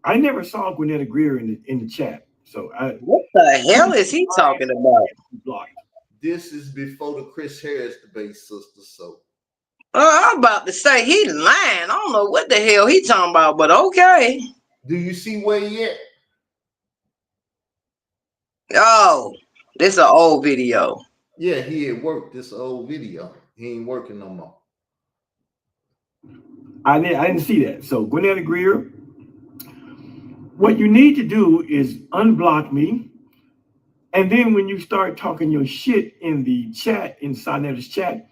I never saw Gwinnett Greer in the chat. So
what the hell is he talking about?
Blocked.
This is before the Chris Harris debate, sister. So
I'm about to say he lying. I don't know what the hell he talking about, but okay.
Do you see where he at?
Oh, this is an old video.
Yeah, he had worked this old video. He ain't working no more.
I didn't see that. So Gwinnett Greer, what you need to do is unblock me, And then when you start talking your shit in the chat, in Soneta's chat,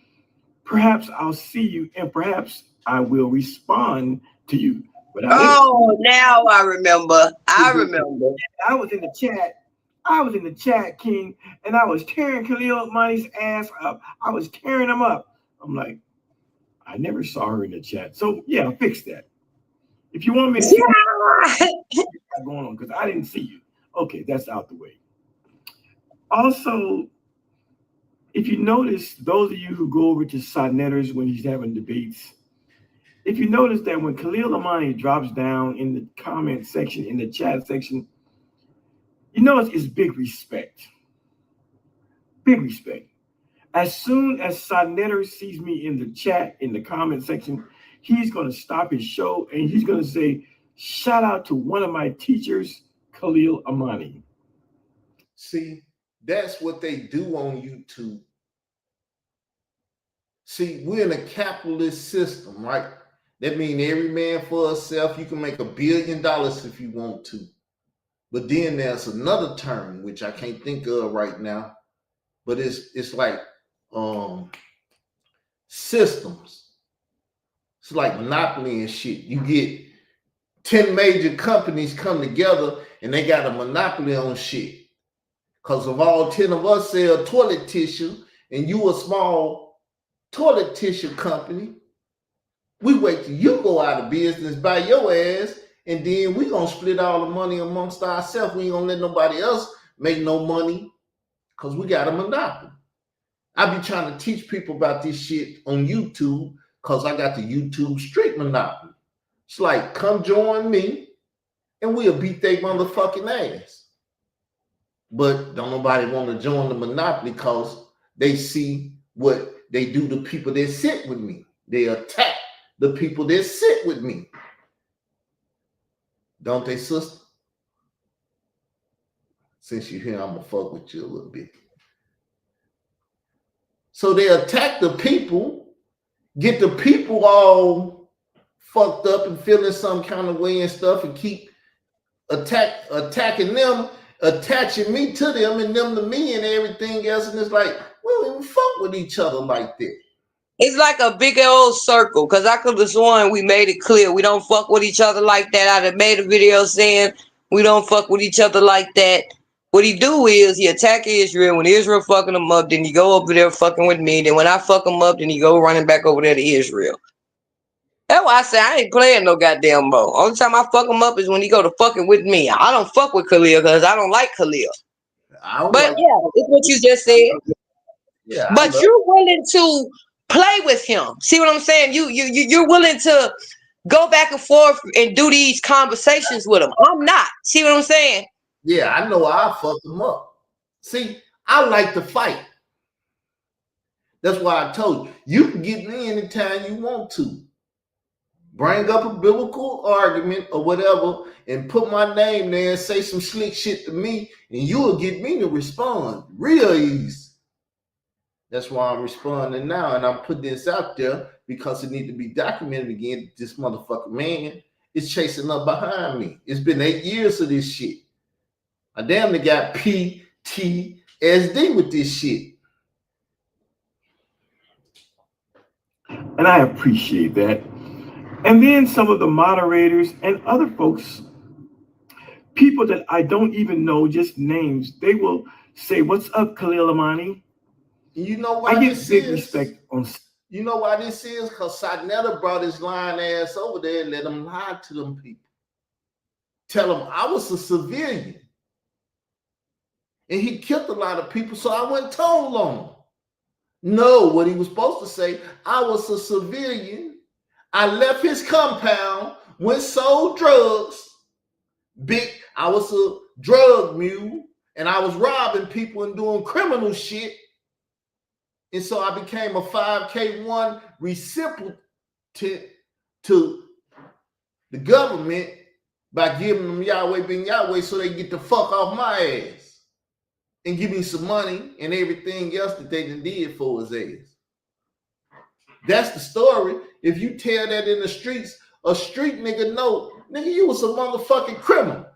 perhaps I'll see you and perhaps I will respond to you. But
now I remember. I remember.
I was in the chat. I was in the chat, King, and I was tearing Khalil Money's ass up. I was tearing him up. I'm like, I never saw her in the chat. So yeah, fix that. If you want me to see what's going on, because I didn't see you. Okay, that's out the way. Also, if you notice, those of you who go over to Soneters when he's having debates, if you notice that when Khalil Amani drops down in the comment section, in the chat section, you notice it's big respect. Big respect. As soon as Soneter sees me in the chat, in the comment section, he's going to stop his show and he's going to say, shout out to one of my teachers, Khalil Amani.
See, that's what they do on YouTube. See, we're in a capitalist system, right? That means every man for himself. You can make $1 billion if you want to. But then there's another term, which I can't think of right now, but it's like systems. It's like monopoly and shit. You get 10 major companies come together and they got a monopoly on shit. Because if all 10 of us sell toilet tissue and you a small toilet tissue company, we wait till you go out of business by your ass, and then we gonna split all the money amongst ourselves. We ain't gonna let nobody else make no money because we got a monopoly. I be trying to teach people about this shit on YouTube because I got the YouTube street monopoly. It's like, come join me and we'll beat their motherfucking ass. But don't nobody want to join the monopoly because they see what they do to people that sit with me. They attack the people that sit with me. Don't they, sister? Since you're here, I'm going to fuck with you a little bit. So they attack the people, get the people all fucked up and feeling some kind of way and stuff, and keep attacking them, attaching me to them and them to me and everything else. And it's like, we don't even fuck with each other like that.
It's like a big old circle, because I could have sworn we made it clear we don't fuck with each other like that. I'd have made a video saying we don't fuck with each other like that. What he do is he attack Israel. When Israel fucking him up, then he go over there fucking with me. Then when I fuck him up, then he go running back over there to Israel. That's why I say I ain't playing no goddamn mo. Only time I fuck him up is when he go to fucking with me. I don't fuck with Khalil because I don't like Khalil. But yeah, it's what you just said.
Yeah,
but you're willing to play with him. See what I'm saying? You're willing to go back and forth and do these conversations with him. I'm not. See what I'm saying?
Yeah, I know I'll fuck him up. See, I like to fight. That's why I told you, you can get me anytime you want to. Bring up a biblical argument or whatever and put my name there and say some slick shit to me, and you will get me to respond real easy. That's why I'm responding now, and I'm putting this out there because it needs to be documented again. This motherfucking man is chasing up behind me. It's been 8 years of this shit. I damn near got PTSD with this shit.
And I appreciate that. And then some of the moderators and other folks, people that I don't even know, just names, they will say, "What's up, Khalil Amani?"
You know why
I get
this
big
is?
respect on.
You know why this is? Because Soneta brought his lying ass over there and let him lie to them people. Tell them I was a civilian. And he killed a lot of people, so I went told on him. No, what he was supposed to say, I was a civilian. I left his compound, went sold drugs. I was a drug mule, and I was robbing people and doing criminal shit. And so I became a 5K1 recipient to the government by giving them Yahweh ben Yahweh so they get the fuck off my ass and give me some money and everything else that they done did for his ass. That's the story. If you tell that in the streets, a street nigga know, nigga, you was a motherfucking criminal.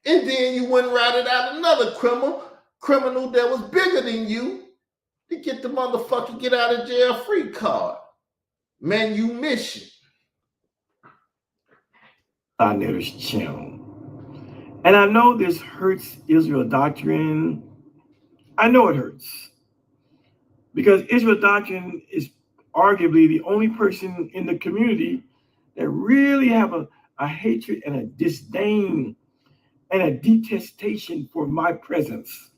And then you went and routed out another criminal that was bigger than you to get the motherfucker get out of jail free card. Man, you mission.
On this channel. And I know this hurts Israel doctrine. I know it hurts. Because Israel doctrine is arguably the only person in the community that really have a hatred and a disdain and a detestation for my presence.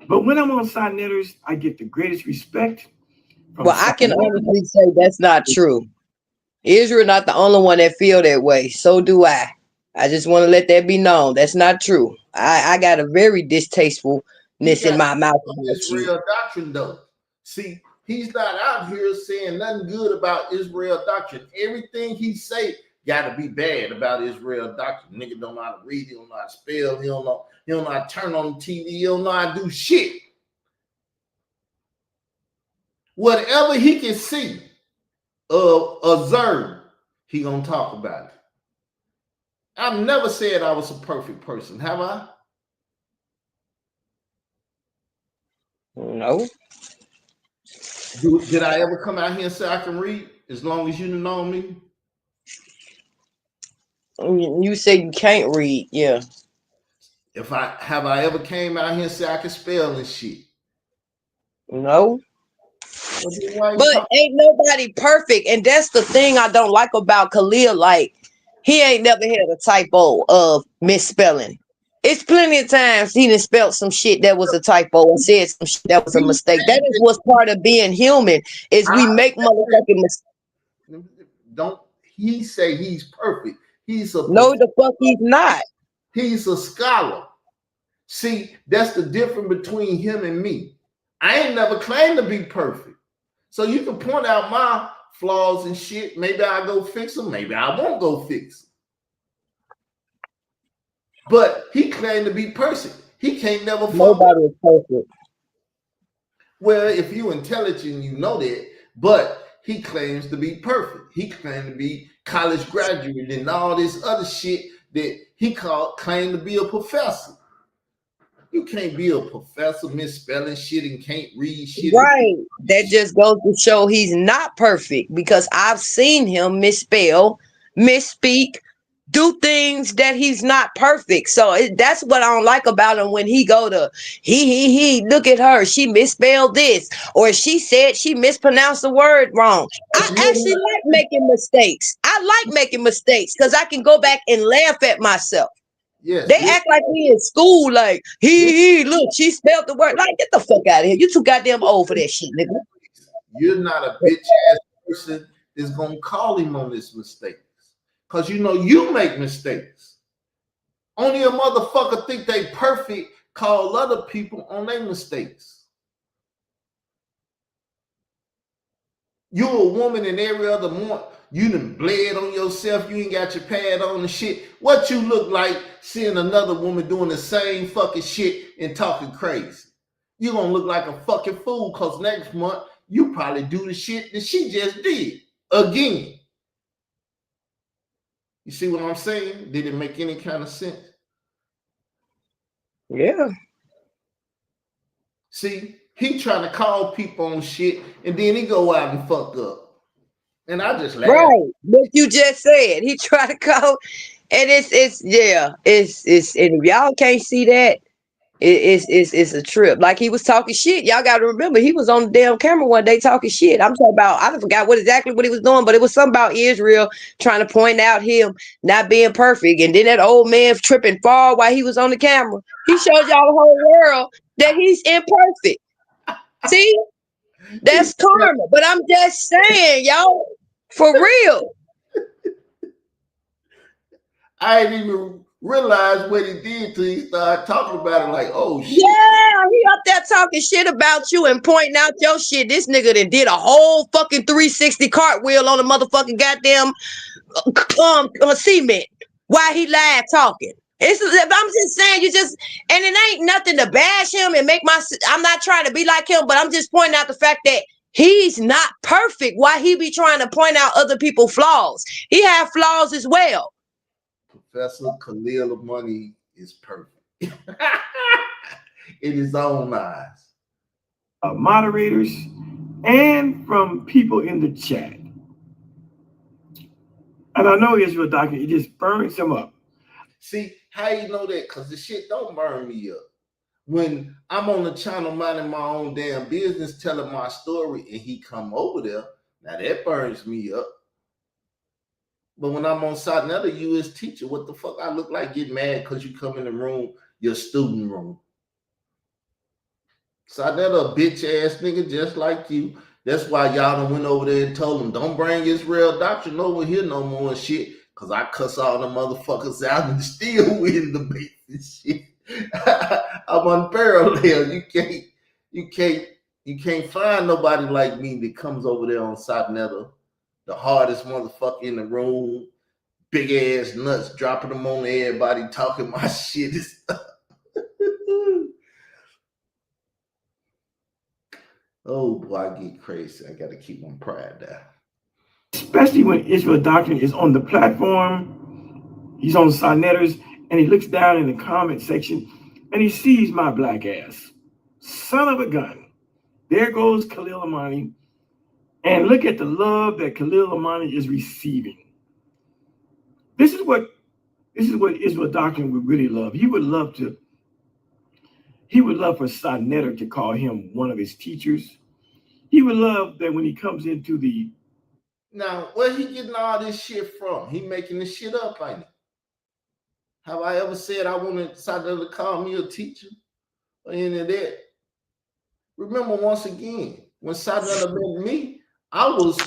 But when I'm on Side Netters, I get the greatest respect.
Well, I can honestly say that's not true. Israel not the only one that feel that way. So do I. I just want to let that be known. That's not true. I got a very distastefulness in my mouth.
Israel doctrine, though. See, he's not out here saying nothing good about Israel doctrine. Everything he say got to be bad about Israel doctrine. Nigga don't know how to read. He don't know how to spell. He don't know how to turn on the TV. He don't know how to do shit. Whatever he can see, observe, he gonna talk about it. I've never said I was a perfect person, have I?
No.
Did I ever come out here and say I can read? As long as you know me.
You say you can't read, yeah.
Have I ever came out here and said I can spell and shit?
No. But ain't nobody perfect, and that's the thing I don't like about Khalil. Like, he ain't never had a typo of misspelling. It's plenty of times he done spelled some shit that was a typo and said some shit that was a mistake. That is what's part of being human, is we make motherfucking mistakes.
Don't he say he's perfect? He's a
no, the fuck he's not.
He's a scholar. See, that's the difference between him and me. I ain't never claimed to be perfect. So you can point out my flaws and shit. Maybe I'll go fix them. Maybe I won't go fix them. But he claimed to be perfect. He can't never fuck.
Nobody is perfect.
Well, if you're intelligent, you know that. But he claims to be perfect. He claimed to be college graduate and all this other shit that he claimed to be a professor. You can't be a professor misspelling shit and can't read shit.
Right. That just goes to show he's not perfect, because I've seen him misspell, misspeak, do things that he's not perfect. So that's what I don't like about him when he go to he look at her, she misspelled this, or she said she mispronounced the word wrong. I actually like making mistakes. I like making mistakes because I can go back and laugh at myself.
Yes,
they act like we in school, like look, she spelled the word. Like, get the fuck out of here. You too goddamn old for that shit, nigga.
You're not a bitch ass person that's gonna call him on this mistake. Cause you know you make mistakes. Only a motherfucker think they perfect, call other people on their mistakes. You a woman and every other morning, you done bled on yourself, you ain't got your pad on and shit. What you look like seeing another woman doing the same fucking shit and talking crazy? You gonna look like a fucking fool, cause next month you probably do the shit that she just did again. You see what I'm saying? Did it make any kind of sense?
Yeah.
See, he trying to call people on shit and then he go out and fuck up. And I just laugh.
Right. What you just said. He tried to call, and it's and if y'all can't see that, it's a trip. Like, he was talking shit. Y'all got to remember, he was on the damn camera one day talking shit. I'm talking about, I forgot exactly what he was doing, but it was something about Israel trying to point out him not being perfect. And then that old man tripping fall while he was on the camera. He showed y'all the whole world that he's imperfect. See? That's karma. But I'm just saying, y'all, for real.
I didn't even realize what he did till he started talking about it, like, oh shit.
Yeah, he up there talking shit about you and pointing out your shit. This nigga done did a whole fucking 360 cartwheel on a motherfucking goddamn cement while he live talking. I'm just saying, and it ain't nothing to bash him and I'm not trying to be like him, but I'm just pointing out the fact that he's not perfect. Why he be trying to point out other people's flaws? He have flaws as well.
Professor Khalil Money is perfect. In his own eyes.
Moderators and from people in the chat. And I know Israel Doctor, it just burns him up.
See, how you know that? Because the shit don't burn me up. When I'm on the channel minding my own damn business, telling my story, and he come over there, now that burns me up. But when I'm on side another U.S. teacher, what the fuck I look like get mad because you come in the room, your student room. So another bitch ass nigga just like you. That's why y'all done went over there and told him, don't bring Israel doctrine over here no more and shit. Cause I cuss all the motherfuckers out and still win the debate and shit. I'm unparalleled. You can't find nobody like me that comes over there on Satnetta, the hardest motherfucker in the room, big ass nuts, dropping them on everybody, talking my shit and stuff. Oh boy, I get crazy. I gotta keep my pride down.
Especially when Israel Doctrine is on the platform, he's on Sinetters, and he looks down in the comment section and he sees my black ass. Son of a gun. There goes Khalil Amani. And look at the love that Khalil Amani is receiving. This is what Israel Doctrine would really love. He would love for Sinetter to call him one of his teachers. He would love that when he comes into the...
Now, where he getting all this shit from? He making this shit up, ain't he? Have I ever said I wanted Sinetter to call me a teacher or any of that? Remember, once again, when Sinetter met me, I was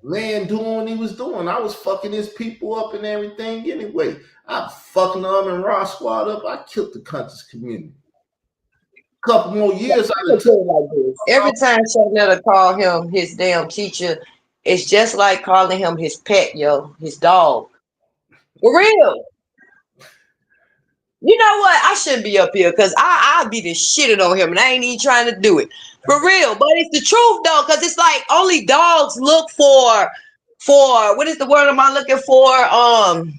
man doing what he was doing. I was fucking his people up and everything anyway. I fucking them and Raw Squad up. I killed the conscious community. Couple more years,
every time Shanetta call him his damn teacher, it's just like calling him his pet, yo, his dog. For real. You know what? I shouldn't be up here because I'll be the shitting on him and I ain't even trying to do it. For real. But it's the truth though, because it's like only dogs look for what is the word am I looking for?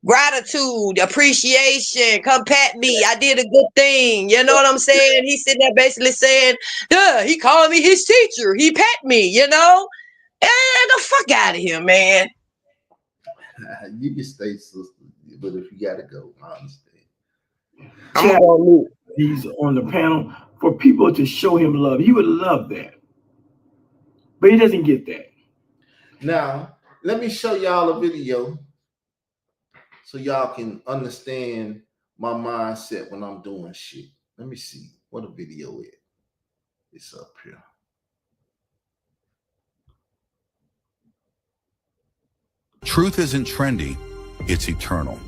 Gratitude, appreciation, come pat me. I did a good thing. You know what I'm saying? He's sitting there basically saying, duh, he called me his teacher. He pet me, you know? The fuck out of here, man.
You can stay, sister, but if you gotta go, I understand.
I'm gonna move. He's on the panel for people to show him love. He would love that. But he doesn't get that.
Now, let me show y'all a video so y'all can understand my mindset when I'm doing shit. Let me see what a video is. It's up here.
Truth isn't trendy, it's eternal.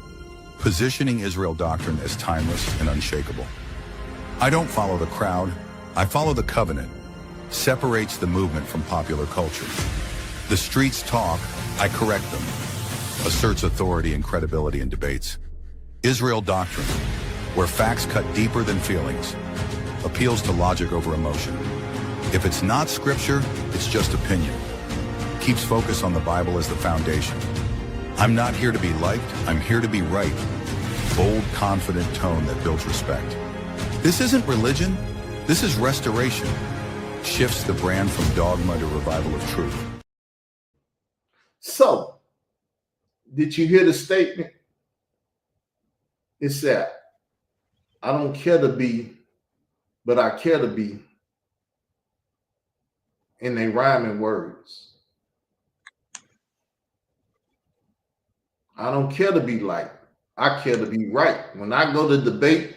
Positioning Israel doctrine as timeless and unshakable. I don't follow the crowd, I follow the covenant. Separates the movement from popular culture. The streets talk, I correct them. Asserts authority and credibility in debates. Israel doctrine, where facts cut deeper than feelings. Appeals to logic over emotion. If it's not scripture, it's just opinion. Keeps focus on the Bible as the foundation. I'm not here to be liked, I'm here to be right. Bold, confident tone that builds respect. This isn't religion, this is restoration. Shifts the brand from dogma to revival of truth.
So, did you hear the statement? It said, I don't care to be, but I care to be. And they rhyming words. I don't care to be like, I care to be right. When I go to debate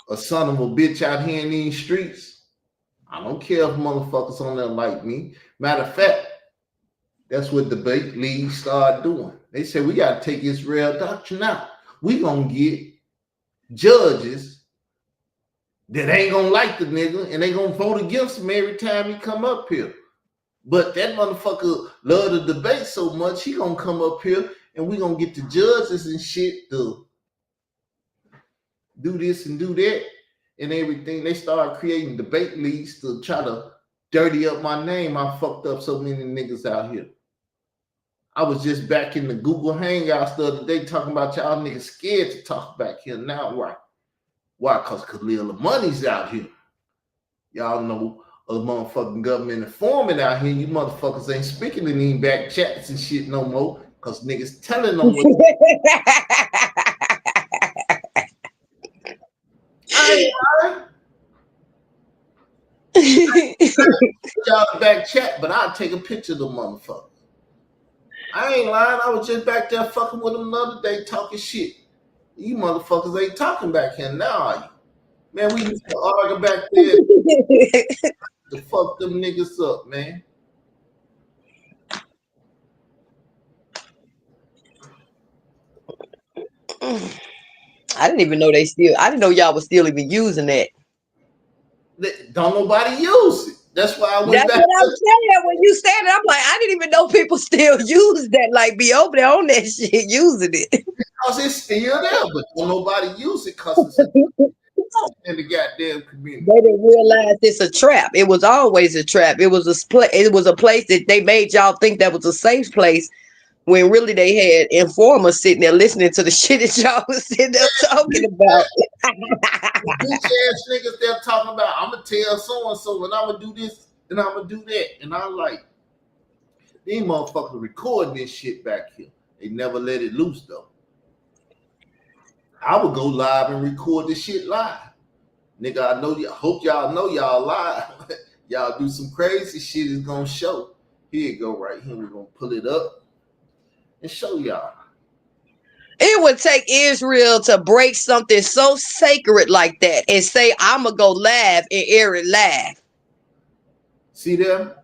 a son of a bitch out here in these streets, I don't care if motherfuckers on there like me. Matter of fact, that's what debate leagues start doing. They say we got to take Israel doctrine out. We gonna get judges that ain't gonna like the nigga and they gonna vote against him every time he come up here. But that motherfucker love to debate so much, he gonna come up here and we gonna get the judges and shit to do this and do that and everything. They start creating debate leagues to try to dirty up my name. I fucked up so many niggas out here. I was just back in the Google Hangouts the other day talking about y'all niggas scared to talk back here now. Why? Why? Because Khalil Money's out here. Y'all know a motherfucking government informant out here. You motherfuckers ain't speaking in any back chats and shit no more. Because niggas telling them what I ain't lying. Y'all back chat, but I'll take a picture of the motherfucker. I ain't lying. I was just back there fucking with them the other day talking shit. You motherfuckers ain't talking back here now, are you? Man, we used to argue back there to fuck them niggas up, man.
I didn't even know I didn't know y'all was still even using that.
Don't nobody use it. That's why I went
That's
back.
what I'm saying. When you said it, I'm like, I didn't even know people still use that. Like, be over there on that shit using it.
Because it's still there, but don't nobody use it because it's in the goddamn community.
They didn't realize it's a trap. It was always a trap. It was a place that they made y'all think that was a safe place, when really they had informers sitting there listening to the shit that y'all was sitting there talking about.
Bitch ass niggas they're talking about, I'm gonna tell so and so, and I'm gonna do this, and I'm gonna do that, and I'm like, these motherfuckers recording this shit back here. They never let it loose though. I would go live and record this shit live. Nigga, I know you. Hope y'all know y'all live. Y'all do some crazy shit, it's gonna show. Here you go, right here. We're gonna pull it up and show y'all.
It would take Israel to break something so sacred like that and say, I'm going to go live and air it live.
See there?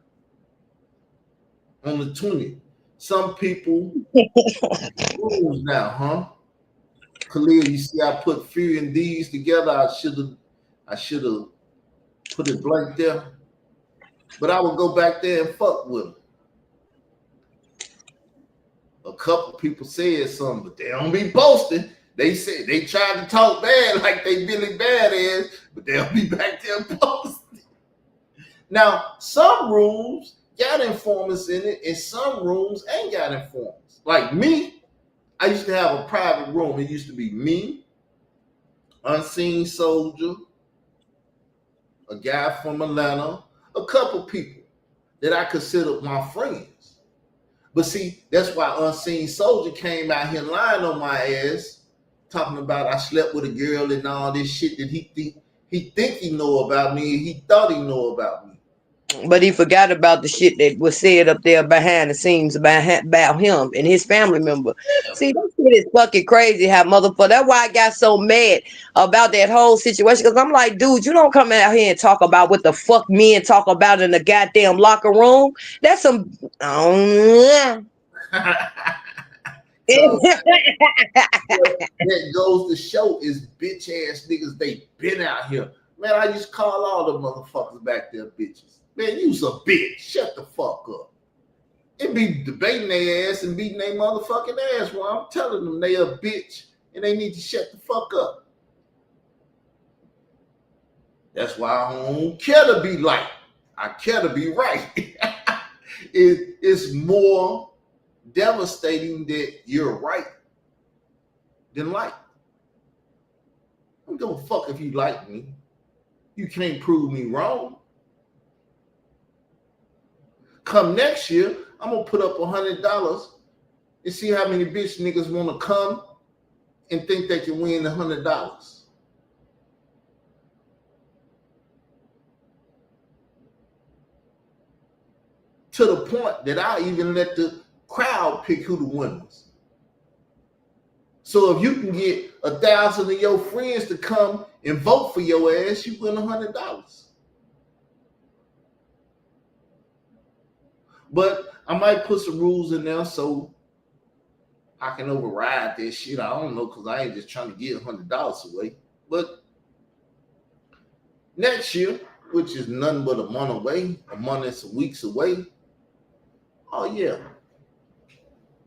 On the 20th. Some people rules now, huh? Khalil, you see I put few and these together. I should have put it blank there. But I would go back there and fuck with them. A couple people said something, but they don't be boasting. They said they tried to talk bad like they Billy Badass, but they'll be back there posting. Now, some rooms got informants in it, and some rooms ain't got informants. Like me, I used to have a private room. It used to be me, Unseen Soldier, a guy from Atlanta, a couple people that I considered my friends. But see, that's why Unseen Soldier came out here lying on my ass, talking about I slept with a girl and all this shit that he think he know about me, and he thought he know about me.
But he forgot about the shit that was said up there behind the scenes about him and his family member. See, that shit is fucking crazy how motherfucker. That's why I got so mad about that whole situation. Because I'm like, dude, you don't come out here and talk about what the fuck men talk about in the goddamn locker room. That's some...
That goes to show is bitch ass niggas, they been out here. Man, I used to call all the motherfuckers back there bitches. Man, you's a bitch. Shut the fuck up. It be debating their ass and beating their motherfucking ass while I'm telling them they a bitch and they need to shut the fuck up. That's why I don't care to be like. I care to be right. It's more devastating that you're right than like. I don't give a fuck if you like me. You can't prove me wrong. Come next year, I'm gonna put up $100 and see how many bitch niggas want to come and think they can win $100. To the point that I even let the crowd pick who the winners. So if you can get 1,000 of your friends to come and vote for your ass, you win $100. But I might put some rules in there so I can override this shit. I don't know, because I ain't just trying to give $100 away. But next year, which is nothing but a month away, a month and some weeks away, oh yeah,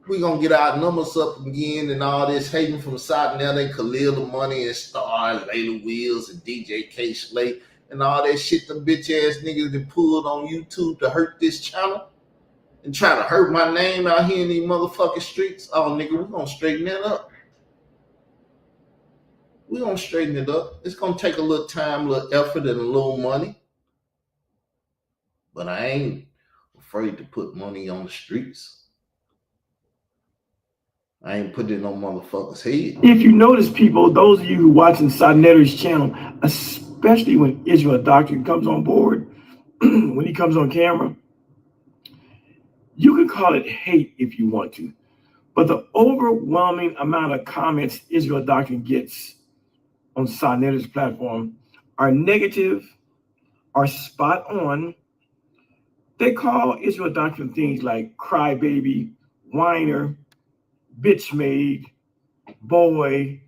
we're going to get our numbers up again and all this hating from Side now. They Khalil the Money and Star, Layla Wheels and DJ K Slay and all that shit them bitch ass niggas that pulled on YouTube to hurt this channel. and try to hurt my name out here in these motherfucking streets. Oh, nigga, we're gonna straighten that up. We're gonna straighten it up. It's gonna take a little time, a little effort, and a little money. But I ain't afraid to put money on the streets. I ain't putting it on motherfuckers' head.
If you notice, people, those of you who watching Sonetter's channel, especially when Israel Doctrine comes on board, when he comes on camera, you can call it hate if you want to, but the overwhelming amount of comments Israel Doctrine gets on Sonetter's platform are negative, are spot on. They call Israel Doctrine things like crybaby, whiner, bitch made, boy.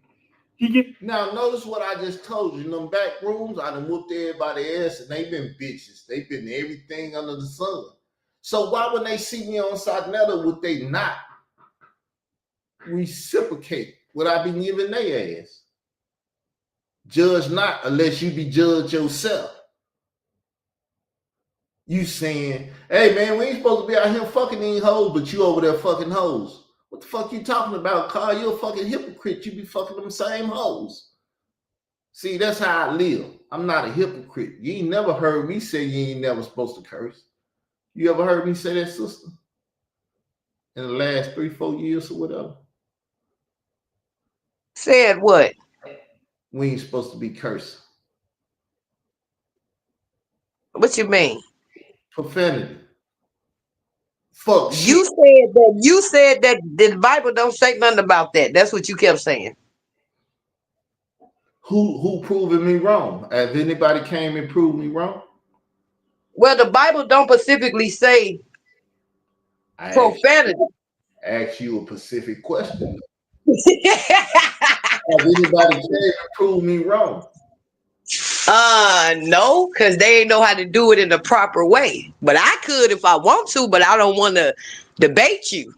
Now notice what I just told you. In them back rooms, I done whooped everybody's ass, and they been bitches. They been everything under the sun. So why when they see me on Sonetta would they not reciprocate what I been giving their ass? Judge not unless you be judged yourself. You saying, hey man, we ain't supposed to be out here fucking these hoes, but you over there fucking hoes. What the fuck you talking about, Carl? You a fucking hypocrite. You be fucking them same hoes. See, that's how I live. I'm not a hypocrite. You ain't never heard me say you ain't never supposed to curse. You ever heard me say that, sister? In the last 3-4 years or whatever?
Said what?
We ain't supposed to be cursing.
What you mean?
Profanity. Fuck shit.
You said that the Bible don't say nothing about that. That's what you kept saying.
Who proving me wrong? Have anybody came and proved me wrong?
Well, the Bible don't specifically say profanity.
Ask you a specific question. Have anybody came and proved me wrong?
No, because they ain't know how to do it in the proper way. But I could if I want to, but I don't want to debate you.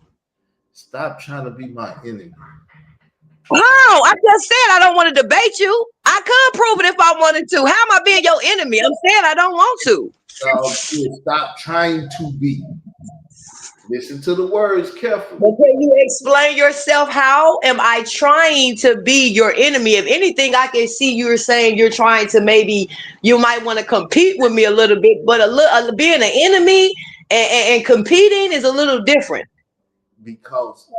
Stop trying to be my enemy.
Oh, I just said I don't want to debate you. I could prove it if I wanted to. How am I being your enemy? I'm saying I don't want to.
Stop trying to be. Listen to the words carefully.
But can you explain yourself? How am I trying to be your enemy? If anything, I can see you're saying you're trying to maybe you might want to compete with me a little bit, but being an enemy and competing is a little different.
Because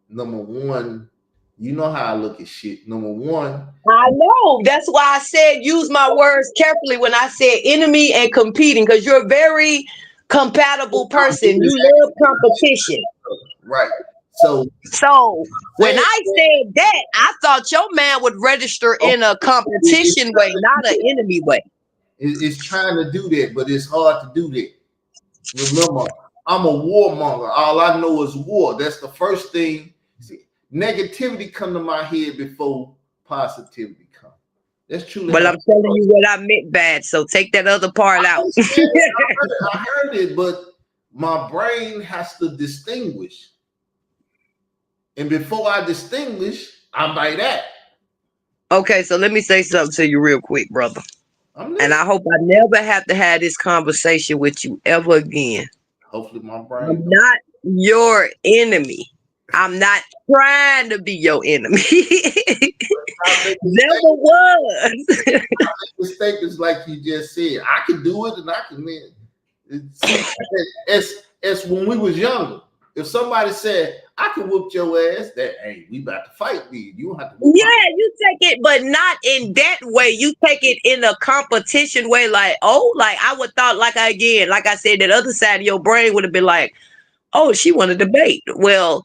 number one, you know how I look at shit. Number one,
I know. That's why I said use my words carefully when I said enemy and competing, because you're a very compatible person. You love competition.
Right. So
when I said that, I thought your man would register in a competition way, not an enemy way.
It's trying to do that, but it's hard to do that. Remember, I'm a warmonger. All I know is war. That's the first thing. See, negativity come to my head before positivity come. That's true.
Well, I'm telling you what I meant bad, so take that other part out.
I heard it, but my brain has to distinguish. And before I distinguish, I'm by that.
Okay, so let me say something to you real quick, brother. And I hope I never have to have this conversation with you ever again.
Hopefully my brain.
I'm not your enemy. I'm not trying to be your enemy. Never was.
Statements like you just said. I can do it, and I can win. As when we was younger, if somebody said I can whoop your ass, that hey, we about to fight me. You don't have to.
You take it, but not in that way. You take it in a competition way, like I would thought, like I said, that other side of your brain would have been like, oh, she want to debate. Well,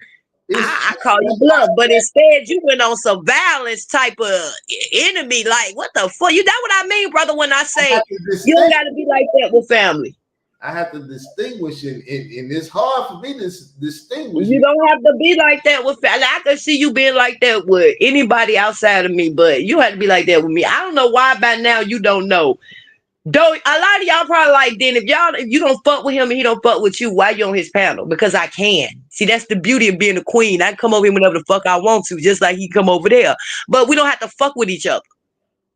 I call you bluff, but instead you went on some violence type of enemy. Like, what the fuck? You know what I mean, brother? When I say you don't got to be like that with family.
I have to distinguish it, and it's hard for me to distinguish.
You don't have to be like that with family. I can see you being like that with anybody outside of me, but you have to be like that with me. I don't know why by now you don't know. Though a lot of y'all probably like, then if you don't fuck with him and he don't fuck with you, why you on his panel? Because I can. See, that's the beauty of being a queen. I can come over here whenever the fuck I want to, just like he come over there. But we don't have to fuck with each other.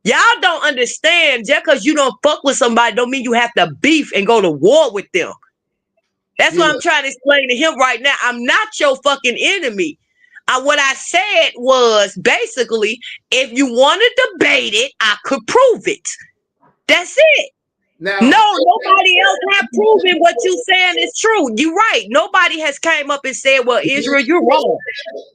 Y'all don't understand. Just because you don't fuck with somebody don't mean you have to beef and go to war with them. That's
Yeah.
what I'm trying to explain to him right now. I'm not your fucking enemy. What I said was basically, if you want to debate it, I could prove it. That's it.
Now,
No, nobody else have proven what you saying is true. You're right. Nobody has came up and said, well, Israel, you're wrong.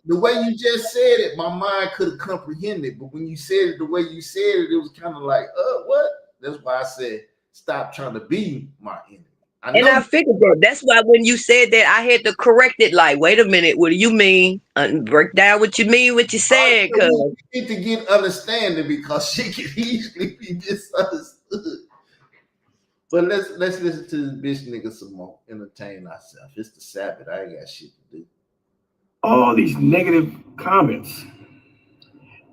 the way you just said it, my mind could have comprehended. But when you said it the way you said it, it was kind of like, what? That's why I said, stop trying to be my enemy.
I figured that. That's why when you said that, I had to correct it. Like, wait a minute, what do you mean? Break down what you mean, what you said. Cause
you need to get understanding because she can easily be misunderstood. But let's listen to this bitch nigga some more. Entertain ourselves. It's the Sabbath. I ain't got shit to do.
All these negative comments.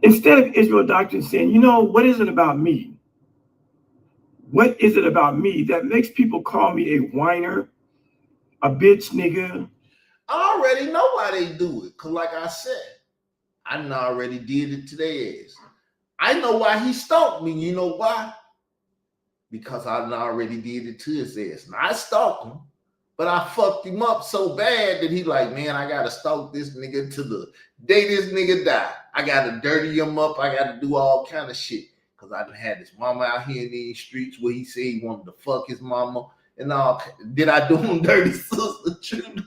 Instead of Israel Doctrine saying, you know, what is it about me? What is it about me that makes people call me a whiner, a bitch nigga?
I already know why they do it. Because like I said, I already did it to their ass. I know why he stalked me. You know why? Because I already did it to his ass. Now, I stalked him, but I fucked him up so bad that he like, man, I got to stalk this nigga to the day this nigga die. I got to dirty him up. I got to do all kind of shit. Because I done had his mama out here in these streets where he said he wanted to fuck his mama and all. Did I do him dirty, sister? Truly?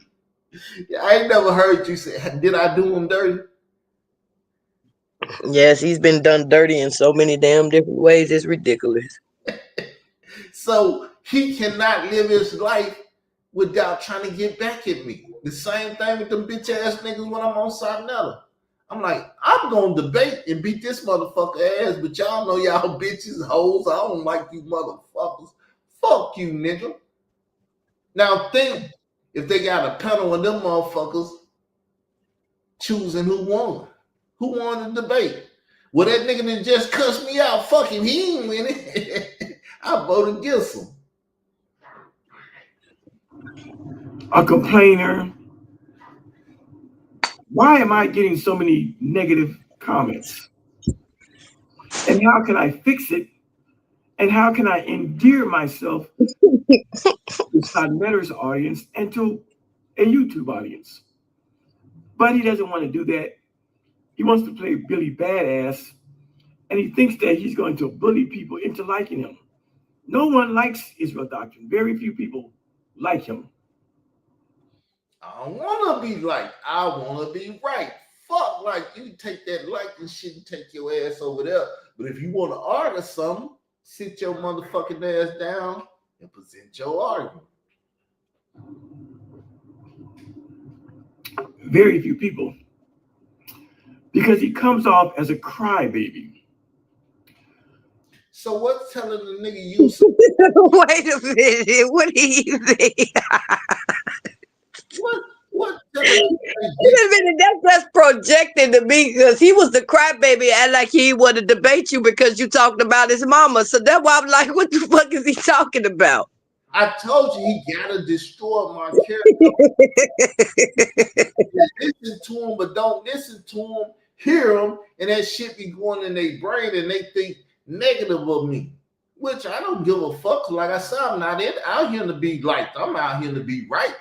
Yeah, I ain't never heard you say, did I do him dirty?
yes, he's been done dirty in so many damn different ways. It's ridiculous.
So he cannot live his life without trying to get back at me. The same thing with them bitch ass niggas when I'm on Sarnella. I'm like, I'm gonna debate and beat this motherfucker ass, but y'all know y'all bitches, hoes. I don't like you motherfuckers. Fuck you, nigga. Now think if they got a panel of them motherfuckers choosing who won the debate. Well, that nigga that just cussed me out, fuck him, he ain't winning. I voted against him.
A complainer. Why am I getting so many negative comments? And how can I fix it? And how can I endear myself to Sodmetter's audience and to a YouTube audience? But he doesn't want to do that. He wants to play Billy Badass, and he thinks that he's going to bully people into liking him. No one likes Israel Doctrine. Very few people like him.
I don't want to be liked. I want to be right. Fuck, like, you take that like and shit and take your ass over there. But if you want to argue something, sit your motherfucking ass down and present your argument.
Very few people. Because he comes off as a crybaby.
So what's telling the nigga you?
Wait a minute. What do you think?
What telling you?
Wait a minute. That's projecting to me because he was the crybaby and like he wanted to debate you because you talked about his mama. So that's why I'm like, what the fuck is he talking about?
I told you he gotta destroy my character. Listen to him, but don't listen to him. Hear him, and that shit be going in their brain, and they think negative of me, which I don't give a fuck. Like I said, I'm not out here to be liked. I'm out here to be right.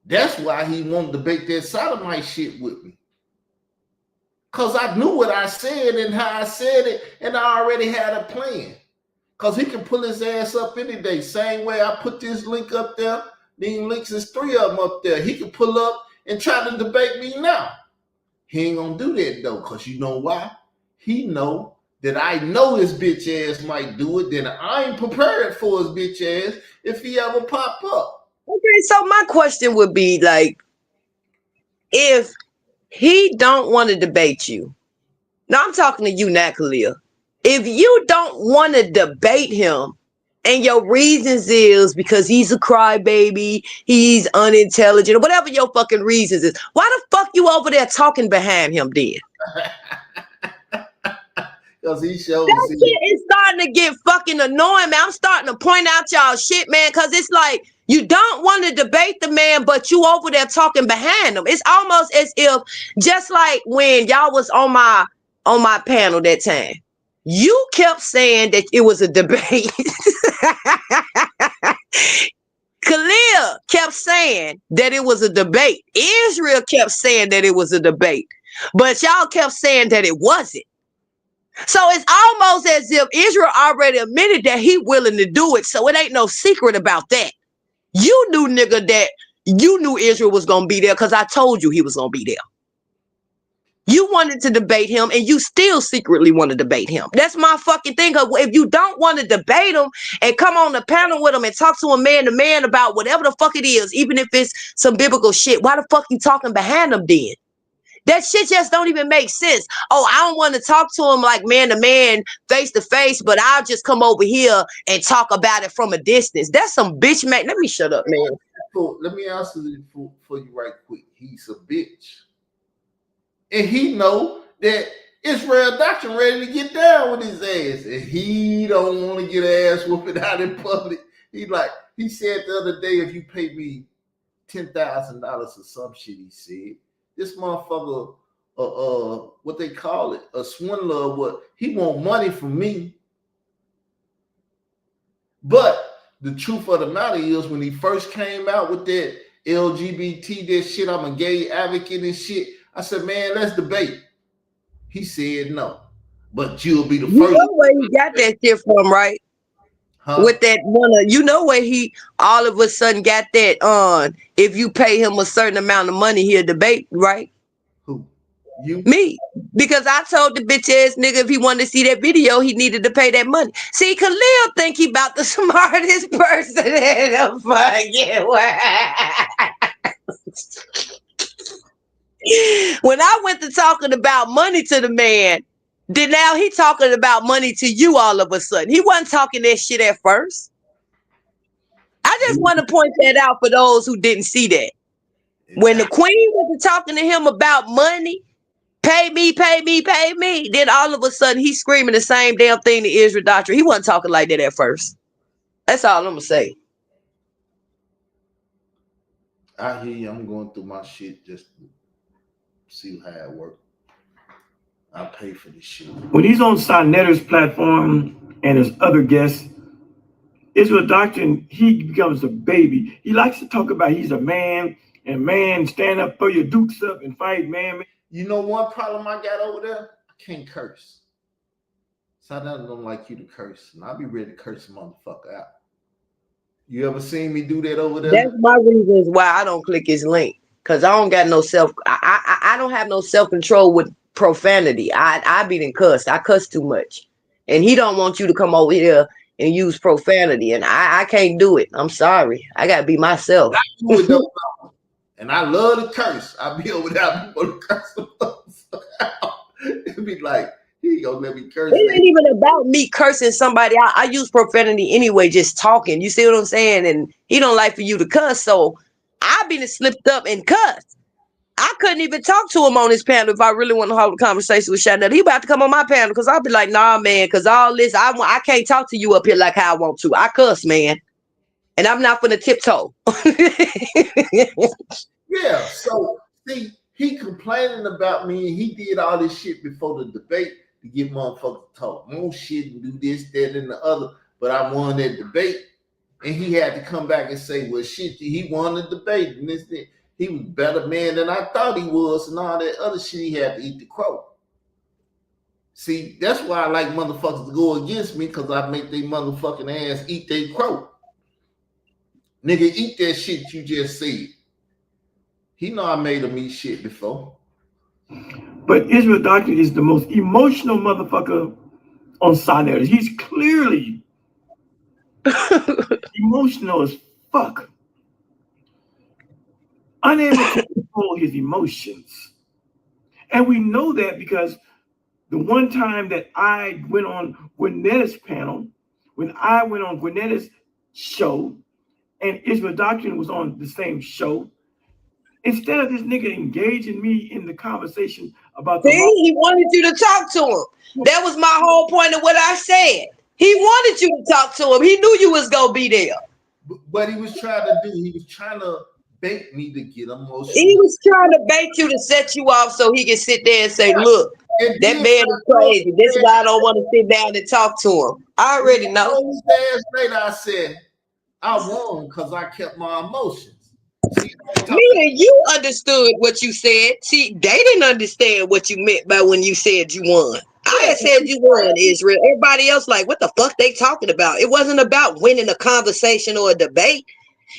That's why he wanted to debate that sodomite shit with me. Because I knew what I said and how I said it, and I already had a plan. Because he can pull his ass up any day. Same way I put this link up there, these links is 3 of them up there. He can pull up and try to debate me now. He ain't gonna do that though, because you know why? He know that I know his bitch ass might do it, then I ain't prepared for his bitch ass if he ever pop up.
Okay, so my question would be like, if he don't want to debate you, now I'm talking to you now, Khalil. If you don't want to debate him and your reasons is because he's a crybaby, he's unintelligent, or whatever your fucking reasons is, why the fuck you over there talking behind him then?
Because he shows
that shit is starting to get fucking annoying, man. I'm starting to point out y'all shit, man, because it's like you don't want to debate the man, but you over there talking behind him. It's almost as if, just like when y'all was on my panel that time, you kept saying that it was a debate. Khalil kept saying that it was a debate. Israel kept saying that it was a debate. But y'all kept saying that it wasn't. So it's almost as if Israel already admitted that he willing to do it. So it ain't no secret about that. You knew, nigga, that you knew Israel was going to be there because I told you he was going to be there. You wanted to debate him and you still secretly want to debate him. That's my fucking thing. If you don't want to debate him and come on the panel with him and talk to him man to man about whatever the fuck it is, even if it's some biblical shit, why the fuck you talking behind him then? That shit just don't even make sense. Oh, I don't want to talk to him like man to man, face to face, but I'll just come over here and talk about it from a distance. That's some bitch, man. Let me shut up, man.
So let me answer this for you right quick. He's a bitch. And he know that Israel Doctrine ready to get down with his ass. And he don't want to get ass whooping out in public. He said the other day, if you pay me $10,000 or some shit, he said, this motherfucker, what they call it, a swindler, what he want money from me. But the truth of the matter is, when he first came out with that LGBT, that shit, I'm a gay advocate and shit, I said, man, let's debate. He said no. But you'll be the first. You
know where he got that shit from, right? Huh? With that one, you know where he all of a sudden got that on. If you pay him a certain amount of money, he'll debate, right?
Who? You?
Me. Because I told the bitch ass nigga if he wanted to see that video, he needed to pay that money. See, Khalil think he about the smartest person in the fucking world. When I went to talking about money to the man, then now he talking about money to you all of a sudden. He wasn't talking that shit at first. I just want to point that out for those who didn't see that. When the queen was talking to him about money, pay me, pay me, pay me, then all of a sudden he's screaming the same damn thing to Israel Doctrine. He wasn't talking like that at first. That's all I'm going to say.
I hear you. I'm going through my shit just to see how it works. I pay for this shit.
When he's on Sonetter's platform and his other guests, Israel Doctrine, he becomes a baby. He likes to talk about he's a man, and man, stand up for your dukes up and fight, man.
You know one problem I got over there? I can't curse. So I don't like you to curse, and I'll be ready to curse a motherfucker out. You ever seen me do that over there?
That's my reasons why I don't click his link. Because I don't got no I don't have no self-control with profanity. I be done cussed. I cuss too much. And he don't want you to come over here and use profanity. And I can't do it. I'm sorry. I got to be myself.
And I love to curse. I be over there people to curse out. It'd be like, he gonna let me curse.
It ain't even about me cursing somebody. I use profanity anyway, just talking. You see what I'm saying? And he don't like for you to cuss. So I been slipped up and cussed. I couldn't even talk to him on his panel if I really want to hold a conversation with Shannon. He about to come on my panel because I'll be like, nah, man, because all this, I can't talk to you up here like how I want to. I cuss, man. And I'm not gonna tiptoe.
Yeah, so see, he complaining about me and he did all this shit before the debate to get motherfuckers to talk more shit and do this, that, and the other. But I won that debate. And he had to come back and say, well, shit, he won the debate. And this thing. He was a better man than I thought he was, and all that other shit. He had to eat the crow. See, that's why I like motherfuckers to go against me, because I make they motherfucking ass eat their crow. Nigga, eat that shit you just said. He know I made him eat shit before.
But Israel Doctrine is the most emotional motherfucker on Sonnet. He's clearly emotional as fuck. Unable to control his emotions. And we know that because the one time that I went on Gwynnetta's panel, when I went on Gwynnetta's show, and Israel Doctrine was on the same show, instead of this nigga engaging me in the conversation about
he wanted you to talk to him. That was my whole point of what I said. He wanted you to talk to him. He knew you was gonna be there.
What he was trying to do, he was trying to bait me to get emotional.
He was trying to bait you to set you off so he could sit there and say, look, that man is crazy. This is why I don't want to sit down and talk to him. I already know.
Later I said, I won because I kept my emotions. See,
Me and you understood what you said. See, they didn't understand what you meant by when you said you won. I had said you won, Israel. Everybody else like, what the fuck they talking about? It wasn't about winning a conversation or a debate.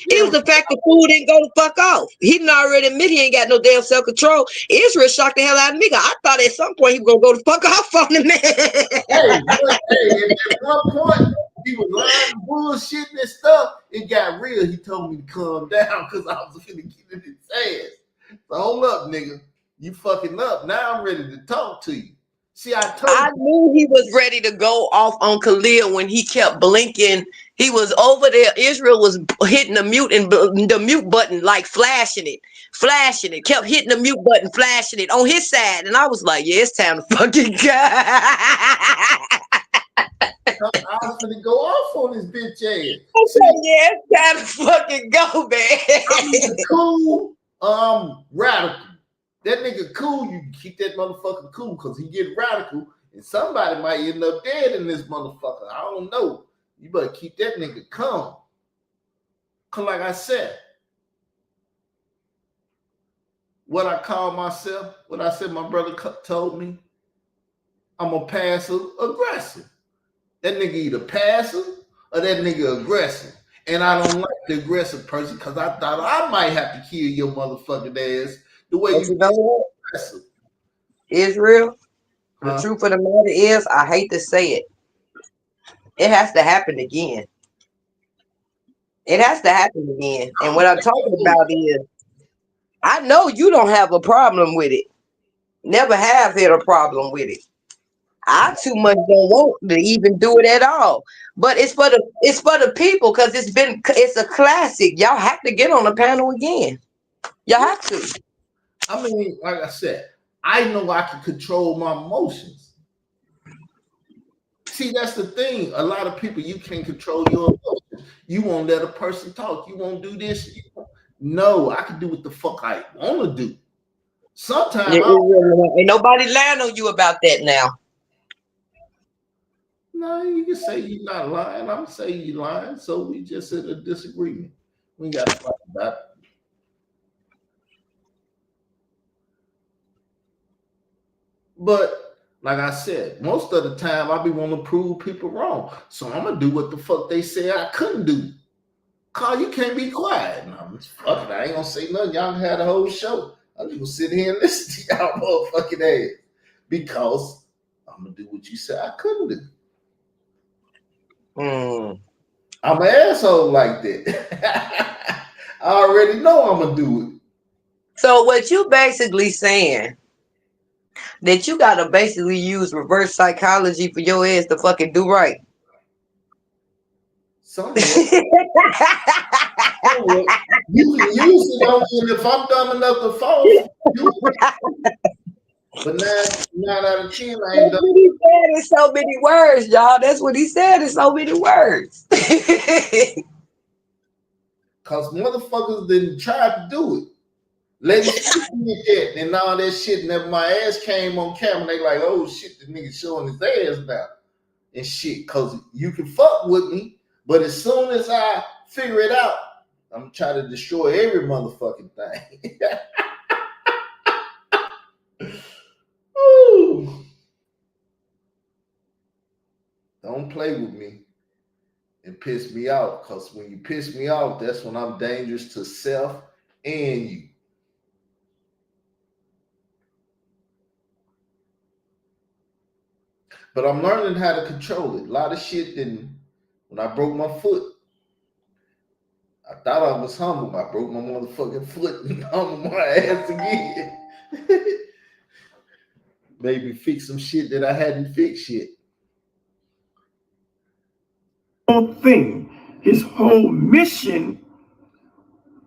It was the fact the fool didn't go the fuck off. He didn't already admit he ain't got no damn self-control. Israel shocked the hell out of me. I thought at some point he was gonna go the fuck off on the man.
Hey, at one point he was lying, bullshitting and stuff. It got real. He told me to calm down because I was gonna get in his ass. So hold up, nigga. You fucking up. Now I'm ready to talk to you. See, I
knew he was ready to go off on Khalil when he kept blinking. He was over there. Israel was hitting the mute button, like flashing it, kept hitting the mute button, flashing it on his side. And I was like, yeah, it's time to fucking go.
I was gonna go off on his bitch ass.
I said, yeah, it's time to fucking go, man.
I'm cool, radical. That nigga cool, you keep that motherfucker cool because he get radical and somebody might end up dead in this motherfucker. I don't know. You better keep that nigga calm. Cause like I said, what I call myself, what I said my brother told me, I'm a passive aggressive. That nigga either passive or that nigga aggressive. And I don't like the aggressive person because I thought I might have to kill your motherfucking ass. The way you
know what? Israel, the truth of the matter is, I hate to say it, it has to happen again. It has to happen again. And what I'm talking about is, I know you don't have a problem with it. Never have had a problem with it. I too much don't want to even do it at all. But it's for the people because it's a classic. Y'all have to get on the panel again. Y'all have to.
I mean, like I said, I know I can control my emotions. See, that's the thing. A lot of people, you can't control your emotions. You won't let a person talk. You won't do this. No, I can do what the fuck I want to do. Sometimes
ain't nobody lying on you about that now.
No, you can say you're not lying. I'm saying you're lying. So we just in a disagreement. We got to fight about it. But like I said, most of the time I be wanting to prove people wrong. So I'm gonna do what the fuck they say I couldn't do. Carl, you can't be quiet. No, fuck it. I ain't gonna say nothing. Y'all had a whole show. I'm just gonna sit here and listen to y'all motherfucking ass. Because I'm gonna do what you said I couldn't do. I'm an asshole like that. I already know I'm gonna do it.
So what you basically saying that you gotta basically use reverse psychology for your ass to fucking do right.
Somewhat. You can use it on me, and if I'm dumb enough to fall, do it. But 9 out of 10, I ain't done.
That's what he said in so many words, y'all. That's what he said in so many words.
Cause motherfuckers didn't try to do it. Ladies that and all that shit, and then my ass came on camera, they like, oh shit, the nigga showing his ass now and shit. Cause you can fuck with me, but as soon as I figure it out, I'm trying to destroy every motherfucking thing. Ooh. Don't play with me and piss me off, because when you piss me off, that's when I'm dangerous to self and you. But I'm learning how to control it. A lot of shit didn't. When I broke my foot, I thought I was humble. I broke my motherfucking foot and humbled my ass again. Maybe fix some shit that I hadn't fixed yet.
Whole thing, his whole mission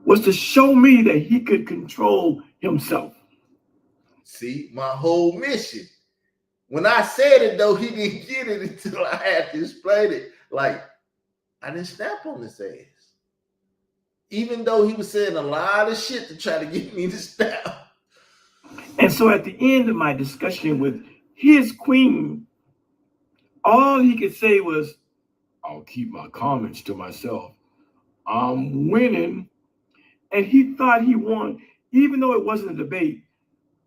was to show me that he could control himself.
See, my whole mission. When I said it, though, he didn't get it until I had to explain it. Like, I didn't snap on his ass. Even though he was saying a lot of shit to try to get me to snap.
And so at the end of my discussion with his queen, all he could say was, I'll keep my comments to myself. I'm winning. And he thought he won, even though it wasn't a debate.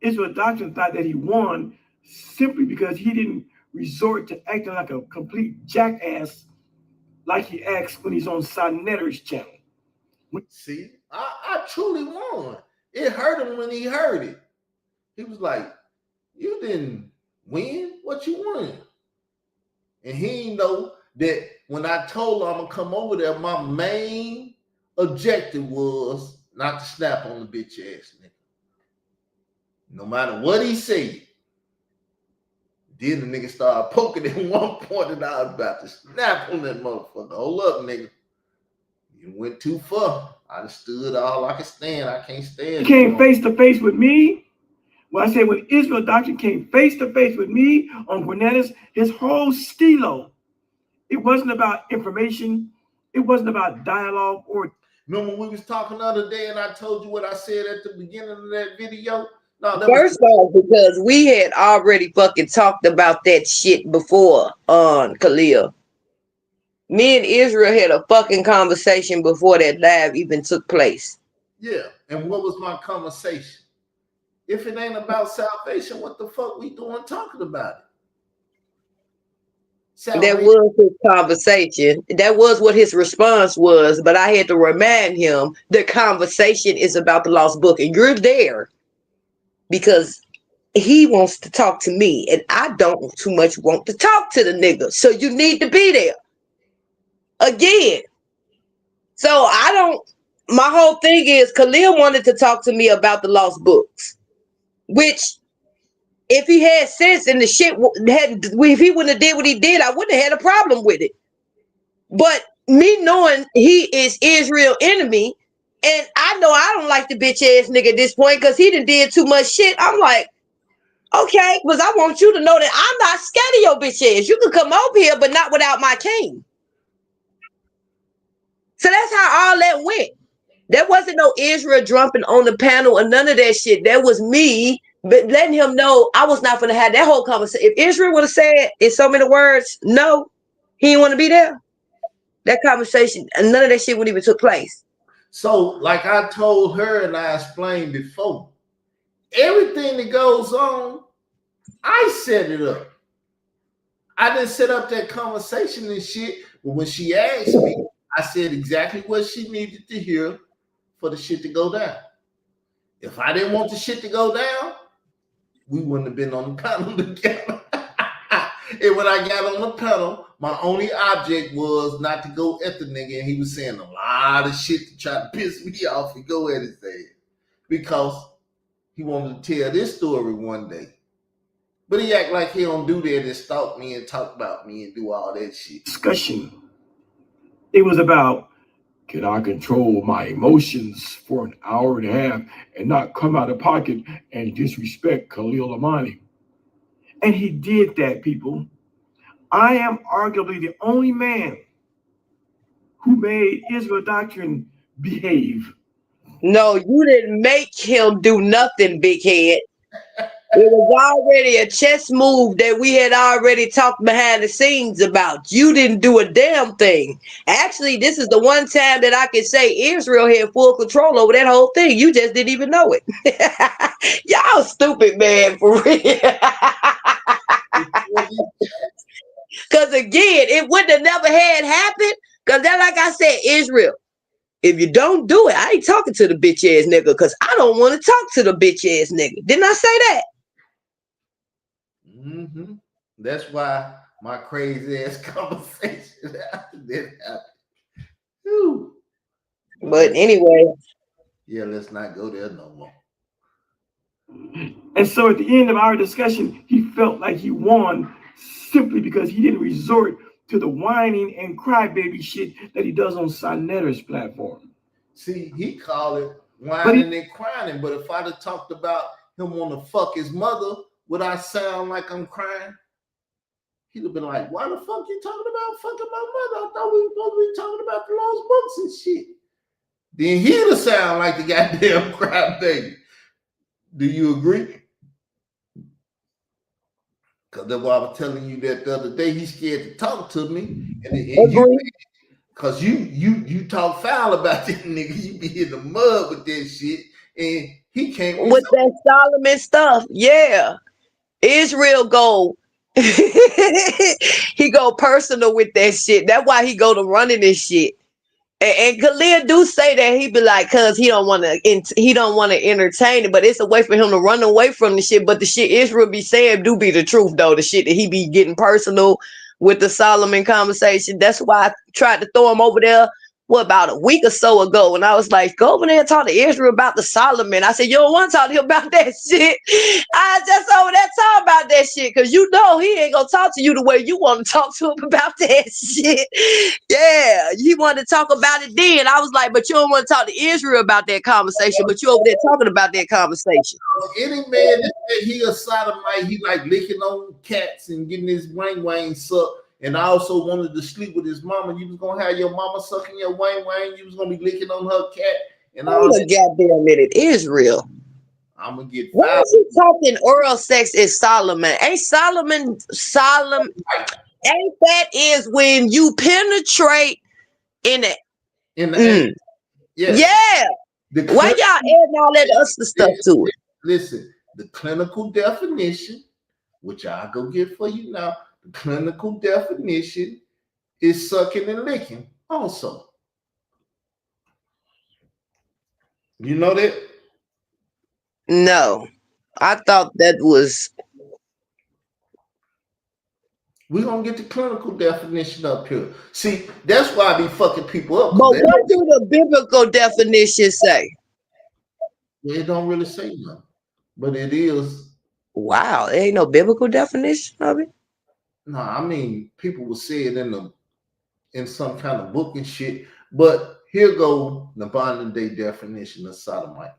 Israel Doctrine thought that he won simply because he didn't resort to acting like a complete jackass like he acts when he's on Sonetter's channel.
See, I truly won. It hurt him when he heard it. He was like, you didn't win? What you won? And he didn't know that when I told him I'm going to come over there, my main objective was not to snap on the bitch ass nigga. No matter what he said. Then the nigga started poking at one point and I was about to snap on that motherfucker. Hold up, nigga. You went too far. I just stood all I can stand. I can't stand.
He came face to face with me. When I say when Israel Doctrine came face to face with me on Gwinnettas, his whole stilo, it wasn't about information. It wasn't about dialogue or.
Remember we was talking the other day and I told you what I said at the beginning of that video? No, that
First off, because we had already fucking talked about that shit before on Khalil. Me and Israel had a fucking conversation before that live even took place.
Yeah, and what was my conversation? If it ain't about salvation, what the fuck we doing talking about it?
That was his conversation. That was what his response was, but I had to remind him the conversation is about the lost book, and you're there because he wants to talk to me, and I don't too much want to talk to the nigga, so you need to be there. Again. So I don't, my whole thing is Khalil wanted to talk to me about the lost books, which if he had sense and the shit if he wouldn't have did what he did, I wouldn't have had a problem with it. But me knowing he is Israel's enemy, and I know I don't like the bitch ass nigga at this point because he done did too much shit. I'm like, okay, because I want you to know that I'm not scared of your bitch ass. You can come over here, but not without my king. So that's how all that went. There wasn't no Israel jumping on the panel or none of that shit. That was me, but letting him know I was not going to have that whole conversation. If Israel would have said in so many words, no, he didn't want to be there, that conversation, and none of that shit would even took place.
So, like I told her and I explained before, everything that goes on, I set it up. I didn't set up that conversation and shit, but when she asked me, I said exactly what she needed to hear for the shit to go down. If I didn't want the shit to go down, we wouldn't have been on the panel together. And when I got on the panel, my only object was not to go at the nigga, and he was saying a lot of shit to try to piss me off and go at his ass because he wanted to tell this story one day. But he act like he don't do that and stalk me and talk about me and do all that shit.
Discussion. It was about, can I control my emotions for an hour and a half and not come out of pocket and disrespect Khalil Amani? And he did that, people. I am arguably the only man who made Israel Doctrine behave.
No, you didn't make him do nothing, big head. It was already a chess move that we had already talked behind the scenes about. You didn't do a damn thing. Actually, this is the one time that I can say Israel had full control over that whole thing. You just didn't even know it. Y'all stupid, man, for real. Because again, it wouldn't have never had happened. Because then, like I said, Israel, if you don't do it, I ain't talking to the bitch ass nigga because I don't want to talk to the bitch ass nigga. Didn't I say that?
Mm-hmm. That's why my crazy ass conversation didn't happen. Whew.
But anyway.
Yeah, let's not go there no more.
And so at the end of our discussion, he felt like he won simply because he didn't resort to the whining and crybaby shit that he does on Sonetter's platform.
See, he called it whining and crying, but if I'd have talked about him wanting to fuck his mother, would I sound like I'm crying? He'd have been like, why the fuck you talking about fucking my mother? I thought we were supposed to be talking about the lost books and shit. Then he'd have sound like the goddamn crybaby. Do you agree? Because that's why I was telling you that the other day, he's scared to talk to me. And Cause you talk foul about that nigga. You be in the mud with that shit, and he can't
with that Solomon stuff. Yeah. Israel go he go personal with that shit. That's why he go to running this shit. And Khalil do say that he be like, cause he don't want to entertain it, but it's a way for him to run away from the shit. But the shit Israel be saying do be the truth though. The shit that he be getting personal with the Solomon conversation. That's why I tried to throw him over there. What about a week or so ago? And I was like, go over there and talk to Israel about the Solomon. I said, you don't want to talk to him about that shit. I just over there talk about that shit because you know he ain't gonna talk to you the way you want to talk to him about that shit. Yeah, he wanted to talk about it then. I was like, but you don't want to talk to Israel about that conversation, but you over there talking about that conversation.
Any man that said he a sodomite, he like licking on cats and getting his wang sucked. And I also wanted to sleep with his mama. You was gonna have your mama sucking your wang. You was gonna be licking on her cat. And all
Wait a goddamn minute, Israel.
I'm gonna get
Why
fired.
is he talking oral sex is Solomon? Ain't Solomon? Ain't that is when you penetrate in it? Yeah. Why y'all adding all that other stuff to it?
Listen, the clinical definition, which I'll go get for you now. The clinical definition is sucking and licking. Also, you know that?
No, I thought that was.
We're gonna get the clinical definition up here. See, that's why I be fucking people up.
But what do the biblical definition say?
It don't really say nothing, but it is.
Wow, there ain't no biblical definition of it.
No, I mean people will say it in some kind of book and shit. But here go the modern day definition of sodomite.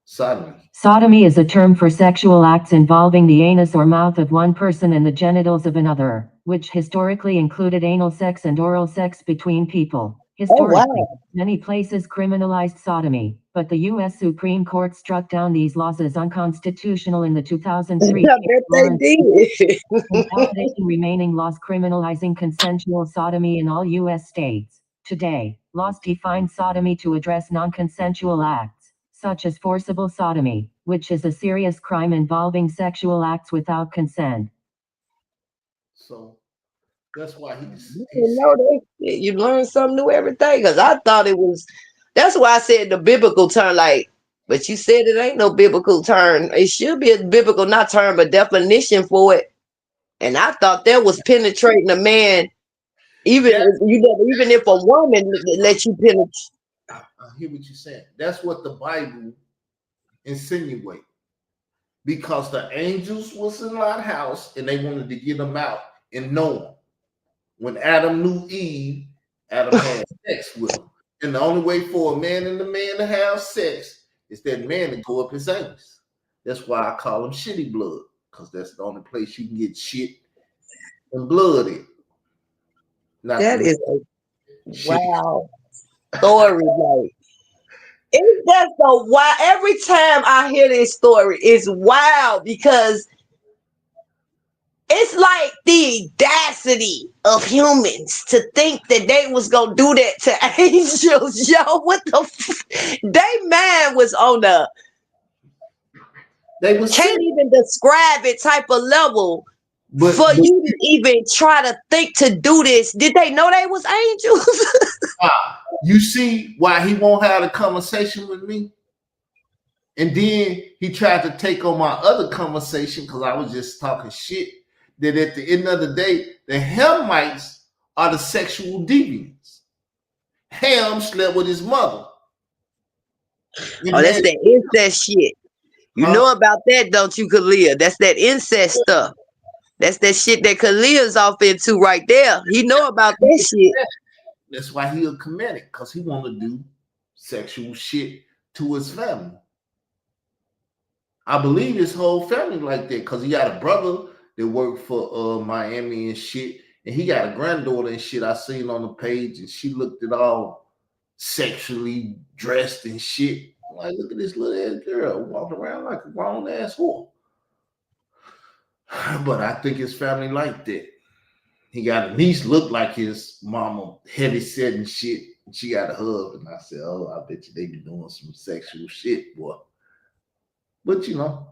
Sodomy.
Sodomy is a term for sexual acts involving the anus or mouth of one person and the genitals of another, which historically included anal sex and oral sex between people. Historically, many places criminalized sodomy, but the U.S. Supreme Court struck down these laws as unconstitutional in the 2003 invalidating remaining laws criminalizing consensual sodomy in all U.S. states. Today, laws define sodomy to address non-consensual acts, such as forcible sodomy, which is a serious crime involving sexual acts without consent.
So that's why
you learn something new every day. Because I thought it was. That's why I said the biblical term. Like, but you said it ain't no biblical term. It should be a biblical not term, but definition for it. And I thought that was penetrating a man, even if a woman let you penetrate.
I hear what you're saying. That's what the Bible insinuates. Because the angels was in Lot's house and they wanted to get them out and know them. When Adam knew Eve, Adam had sex with him. And the only way for a man and a man to have sex is that man to go up his anus. That's why I call him Shitty Boold, because that's the only place you can get shit and blood in.
That is a wow story. Like, it's just so wild. Every time I hear this story, it's wild because it's like the audacity of humans to think that they was gonna do that to angels. Yo, what the they man was on the can't even describe it type of level for you to even try to think to do this. Did they know they was angels?
You see why he won't have a conversation with me? And then he tried to take on my other conversation because I was just talking shit. That at the end of the day, the Hamites are the sexual deviants. Ham slept with his mother.
Oh, that's that incest shit. You know about that, don't you, Khalil? That's that incest stuff. That's that shit that Khalil's off into right there. He know about that shit.
That's why he a Kemetic, because he want to do sexual shit to his family. I believe his whole family like that, because he got a brother that worked for Miami and shit, and he got a granddaughter and shit I seen on the page, and she looked at all sexually dressed and shit. I'm like, look at this little ass girl walking around like a grown ass whore. But I think his family like that. he got a niece look like his mama, heavy set and shit. And she got a husband. I said, oh, I bet you they be doing some sexual shit, boy. But you know,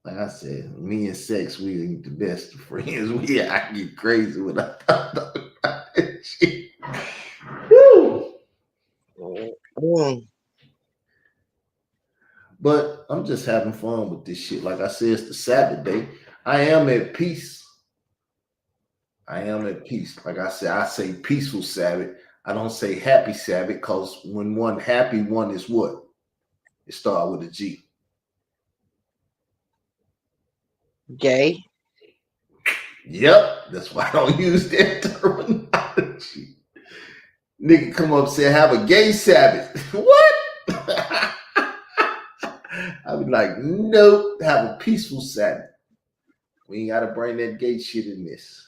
like I said, me and sex, we ain't the best of friends. I get crazy when I talk about that shit. Woo. But I'm just having fun with this shit. Like I said, it's the Sabbath day. I am at peace. I am at peace. Like I said, I say peaceful Sabbath. I don't say happy Sabbath, because when one happy, one is what? It starts with a G.
Gay.
Yep, that's why I don't use that terminology. Nigga come up and say, have a gay Sabbath. What? I be like, nope, have a peaceful Sabbath. We ain't got to bring that gay shit in this.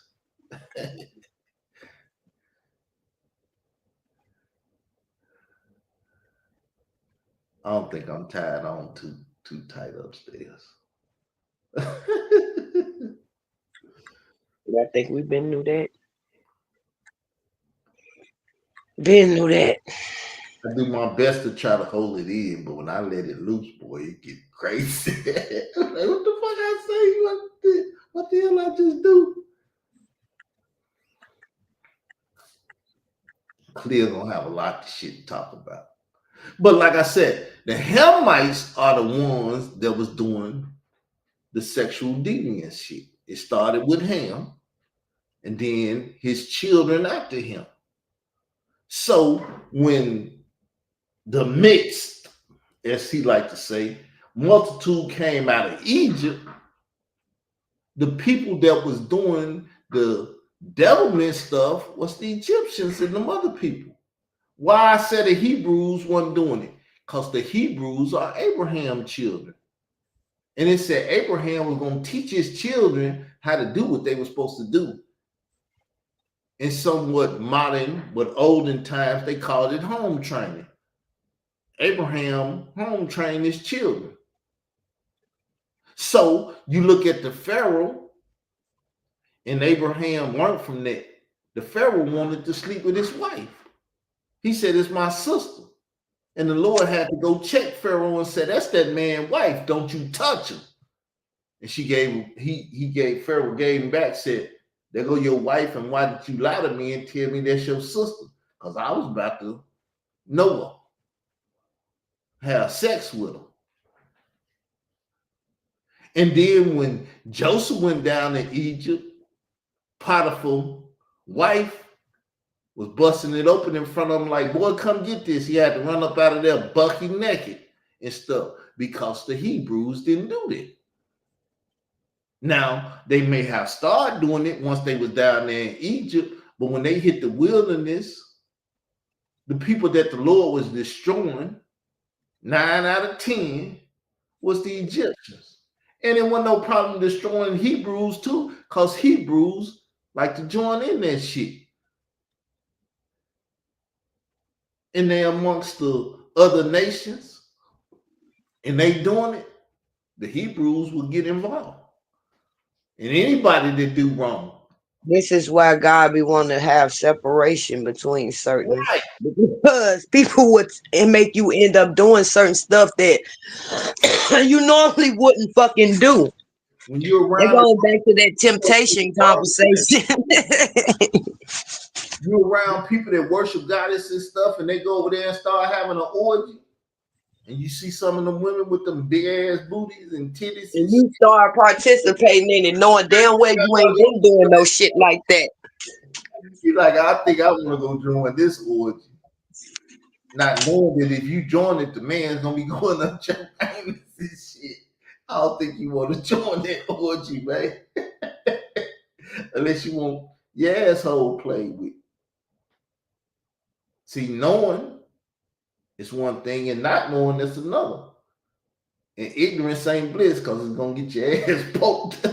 I don't think I'm tied on too tight upstairs.
I think we've been through that. Been through that.
I do my best to try to hold it in, but when I let it loose, boy, it get crazy. Like, what the fuck I say? What the hell I just do? Clear gonna have a lot of shit to talk about. But like I said, the Hamites are the ones that was doing the sexual deviant shit. It started with Ham, and then his children after him. So when the mixed, as he liked to say, multitude came out of Egypt, the people that was doing the devilment stuff was the Egyptians and them other people. Why I said the Hebrews wasn't doing it? Because the Hebrews are Abraham's children. And it said Abraham was going to teach his children how to do what they were supposed to do. In somewhat modern but olden times, they called it home training. Abraham home trained his children. So you look at the Pharaoh, and Abraham learned from that. The Pharaoh wanted to sleep with his wife. He said, it's my sister. And the Lord had to go check Pharaoh and said, that's that man's wife. Don't you touch her. And she gave Pharaoh gave him back, said, there go your wife, and why did you lie to me and tell me that's your sister? Because I was about to know her, have sex with her. And then when Joseph went down to Egypt, Potiphar's wife was busting it open in front of him like, boy, come get this. He had to run up out of there bucky naked and stuff because the Hebrews didn't do that. Now, they may have started doing it once they was down there in Egypt, but when they hit the wilderness, the people that the Lord was destroying, 9 out of 10 was the Egyptians. And it wasn't no problem destroying Hebrews too, because Hebrews like to join in that shit. And they amongst the other nations, and they doing it, the Hebrews will get involved. And anybody that do wrong.
This is why God be wanting to have separation between certain,
right.
Because people would make you end up doing certain stuff that you normally wouldn't fucking do.
When you're around,
they're going back to that temptation conversation.
You're around people that worship goddesses and stuff, and they go over there and start having an orgy. And you see some of them women with them big ass booties and titties.
And you start participating in it, knowing damn well you ain't been doing no shit like that.
You're like, I think I want to go join this orgy. Not knowing that if you join it, the man's going to be going up your anus and shit. I don't think you want to join that orgy, man. Unless you want your asshole played with. See, knowing is one thing, and not knowing is another. And ignorance ain't bliss, because it's gonna get your ass poked.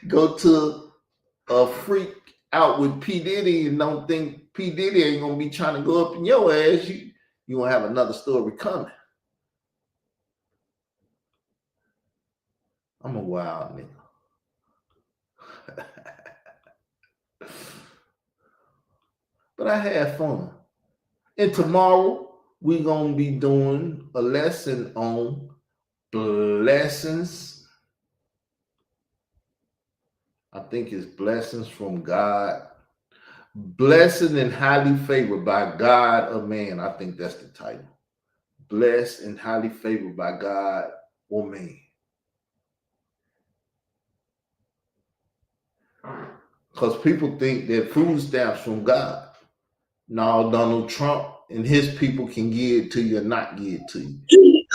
Go to a freak out with P. Diddy and don't think P. Diddy ain't gonna be trying to go up in your ass. You gonna have another story coming. I'm a wild nigga. but I had fun. And tomorrow we're gonna be doing a lesson on blessings. I think it's blessings from God. Blessed and highly favored by God or man. I think that's the title. Blessed and highly favored by God or man. Because people think that food stamps from God. No, Donald Trump and his people can give it to you or not give it to you.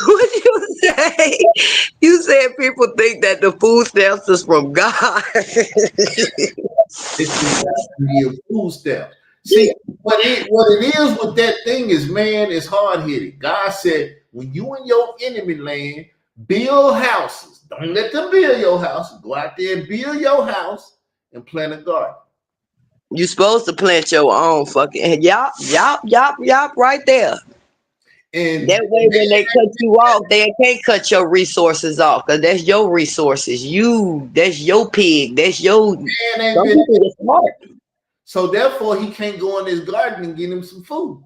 What you say? You said people think that the food stamps is from God.
It's the give food stamps. See, what it is with that thing is, man, it's hard-headed. God said, when you in your enemy land, build houses. Don't let them build your house. Go out there and build your house and plant a garden.
You supposed to plant your own fucking yup, right there.
And
that way when they cut you off, they can't cut your resources off because that's your resources. That's your pig. That's your
man ain't
some
been
people are smart.
So therefore he can't go in his garden and get him some food.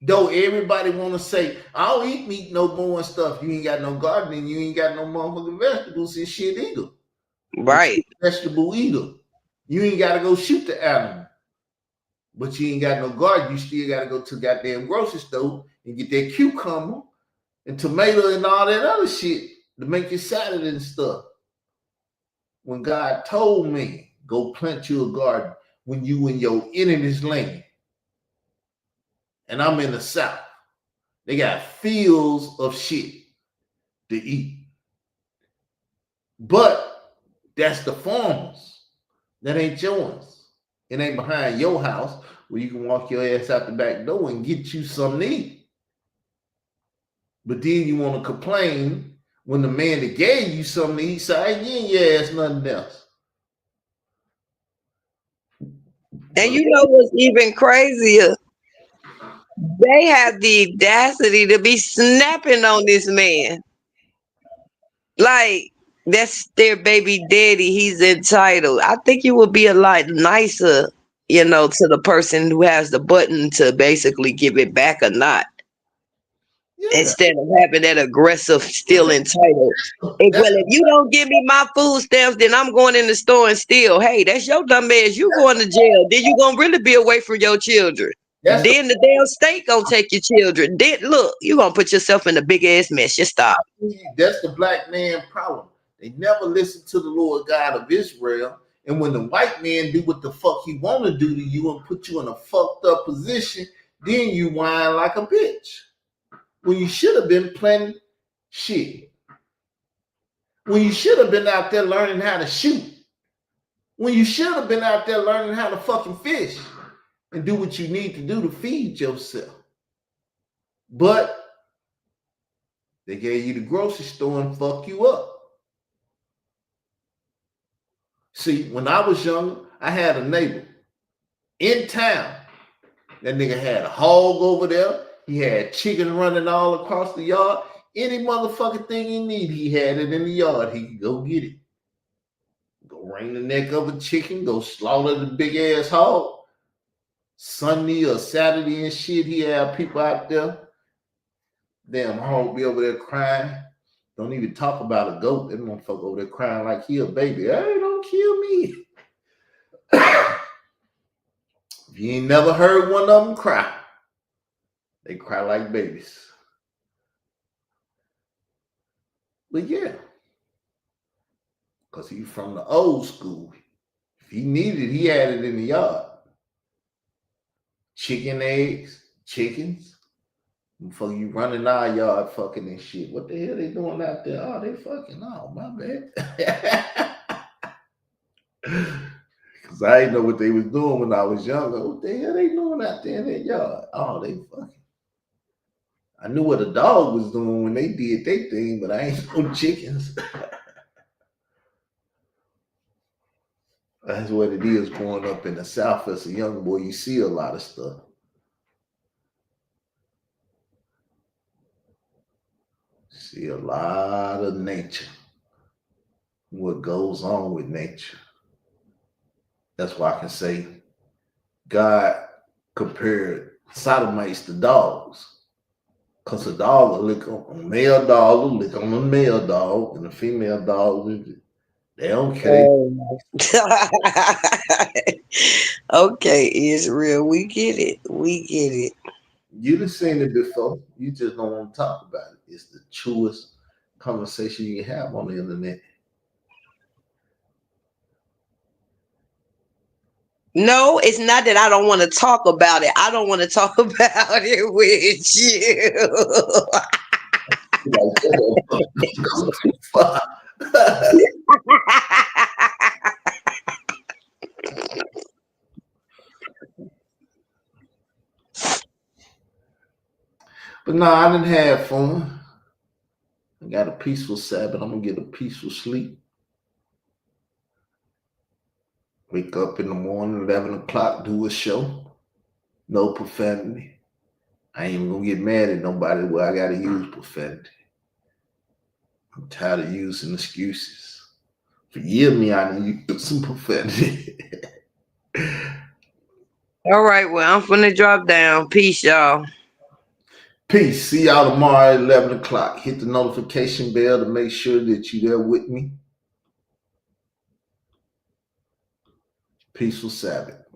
Though everybody want to say, I don't eat meat no more and stuff. You ain't got no garden and you ain't got no motherfucking vegetables and shit either.
Right.
Vegetable eater. You ain't got to go shoot the animal. But you ain't got no garden. You still got to go to the goddamn grocery store and get that cucumber and tomato and all that other shit to make your salad and stuff. When God told me, go plant you a garden when you in your enemy's land. And I'm in the South. They got fields of shit to eat. But that's the farmers. That ain't yours. It ain't behind your house where you can walk your ass out the back door and get you something to eat. But then you want to complain when the man that gave you something to eat say, you ain't your ass nothing else.
And you know what's even crazier? They have the audacity to be snapping on this man. Like, that's their baby daddy. He's entitled. I think you would be a lot nicer, to the person who has the button to basically give it back or not. Yeah. Instead of having that aggressive, still entitled. If you don't give me my food stamps, then I'm going in the store and steal. Hey, that's your dumb ass. You going to jail. Then you gonna really be away from your children. Then the damn state gonna take your children. Then look, you gonna put yourself in a big ass mess. Just stop.
That's the black man problem. They never listen to the Lord God of Israel. And when the white man do what the fuck he want to do to you and put you in a fucked up position, then you whine like a bitch. When you should have been planting shit. When you should have been out there learning how to shoot. When you should have been out there learning how to fucking fish and do what you need to do to feed yourself. But they gave you the grocery store and fuck you up. See, when I was younger, I had a neighbor in town. That nigga had a hog over there. He had chicken running all across the yard. Any motherfucking thing he need, he had it in the yard. He could go get it. Go wring the neck of a chicken. Go slaughter the big ass hog. Sunday or Saturday and shit, he had people out there. Damn hog be over there crying. Don't even talk about a goat. That motherfucker over there crying like he a baby. Hey, don't kill me. If you ain't never heard one of them cry, they cry like babies. But yeah, because he's from the old school. If he needed it, he had it in the yard. Chicken eggs, chickens. Motherfucker, you running our yard fucking and shit. What the hell they doing out there? Oh, they fucking. Oh, my bad. Because I didn't know what they was doing when I was younger. What the hell they doing out there in that yard? Oh, they fucking. I knew what a dog was doing when they did their thing, but I ain't no chickens. That's what it is growing up in the South as a young boy. You see a lot of stuff. See a lot of nature. What goes on with nature. That's why I can say God compared sodomites to dogs. Because a dog will lick on a male dog, will lick on a male dog, and a female dog, they don't care.
Okay, Israel, we get it. We get it.
You've seen it before. You just don't want to talk about it. It's the truest conversation you can have on the internet.
No, it's not that I don't want to talk about it. I don't want to talk about it with you.
But no, I didn't have fun. I got a peaceful Sabbath. I'm gonna get a peaceful sleep. Wake up in the morning, 11 o'clock, do a show. No profanity. I ain't even gonna get mad at nobody where I gotta use profanity. I'm tired of using excuses. Forgive me, I need to use some profanity.
All right, well, I'm finna drop down. Peace, y'all.
Peace. See y'all tomorrow at 11 o'clock. Hit the notification bell to make sure that you're there with me. Peaceful Sabbath.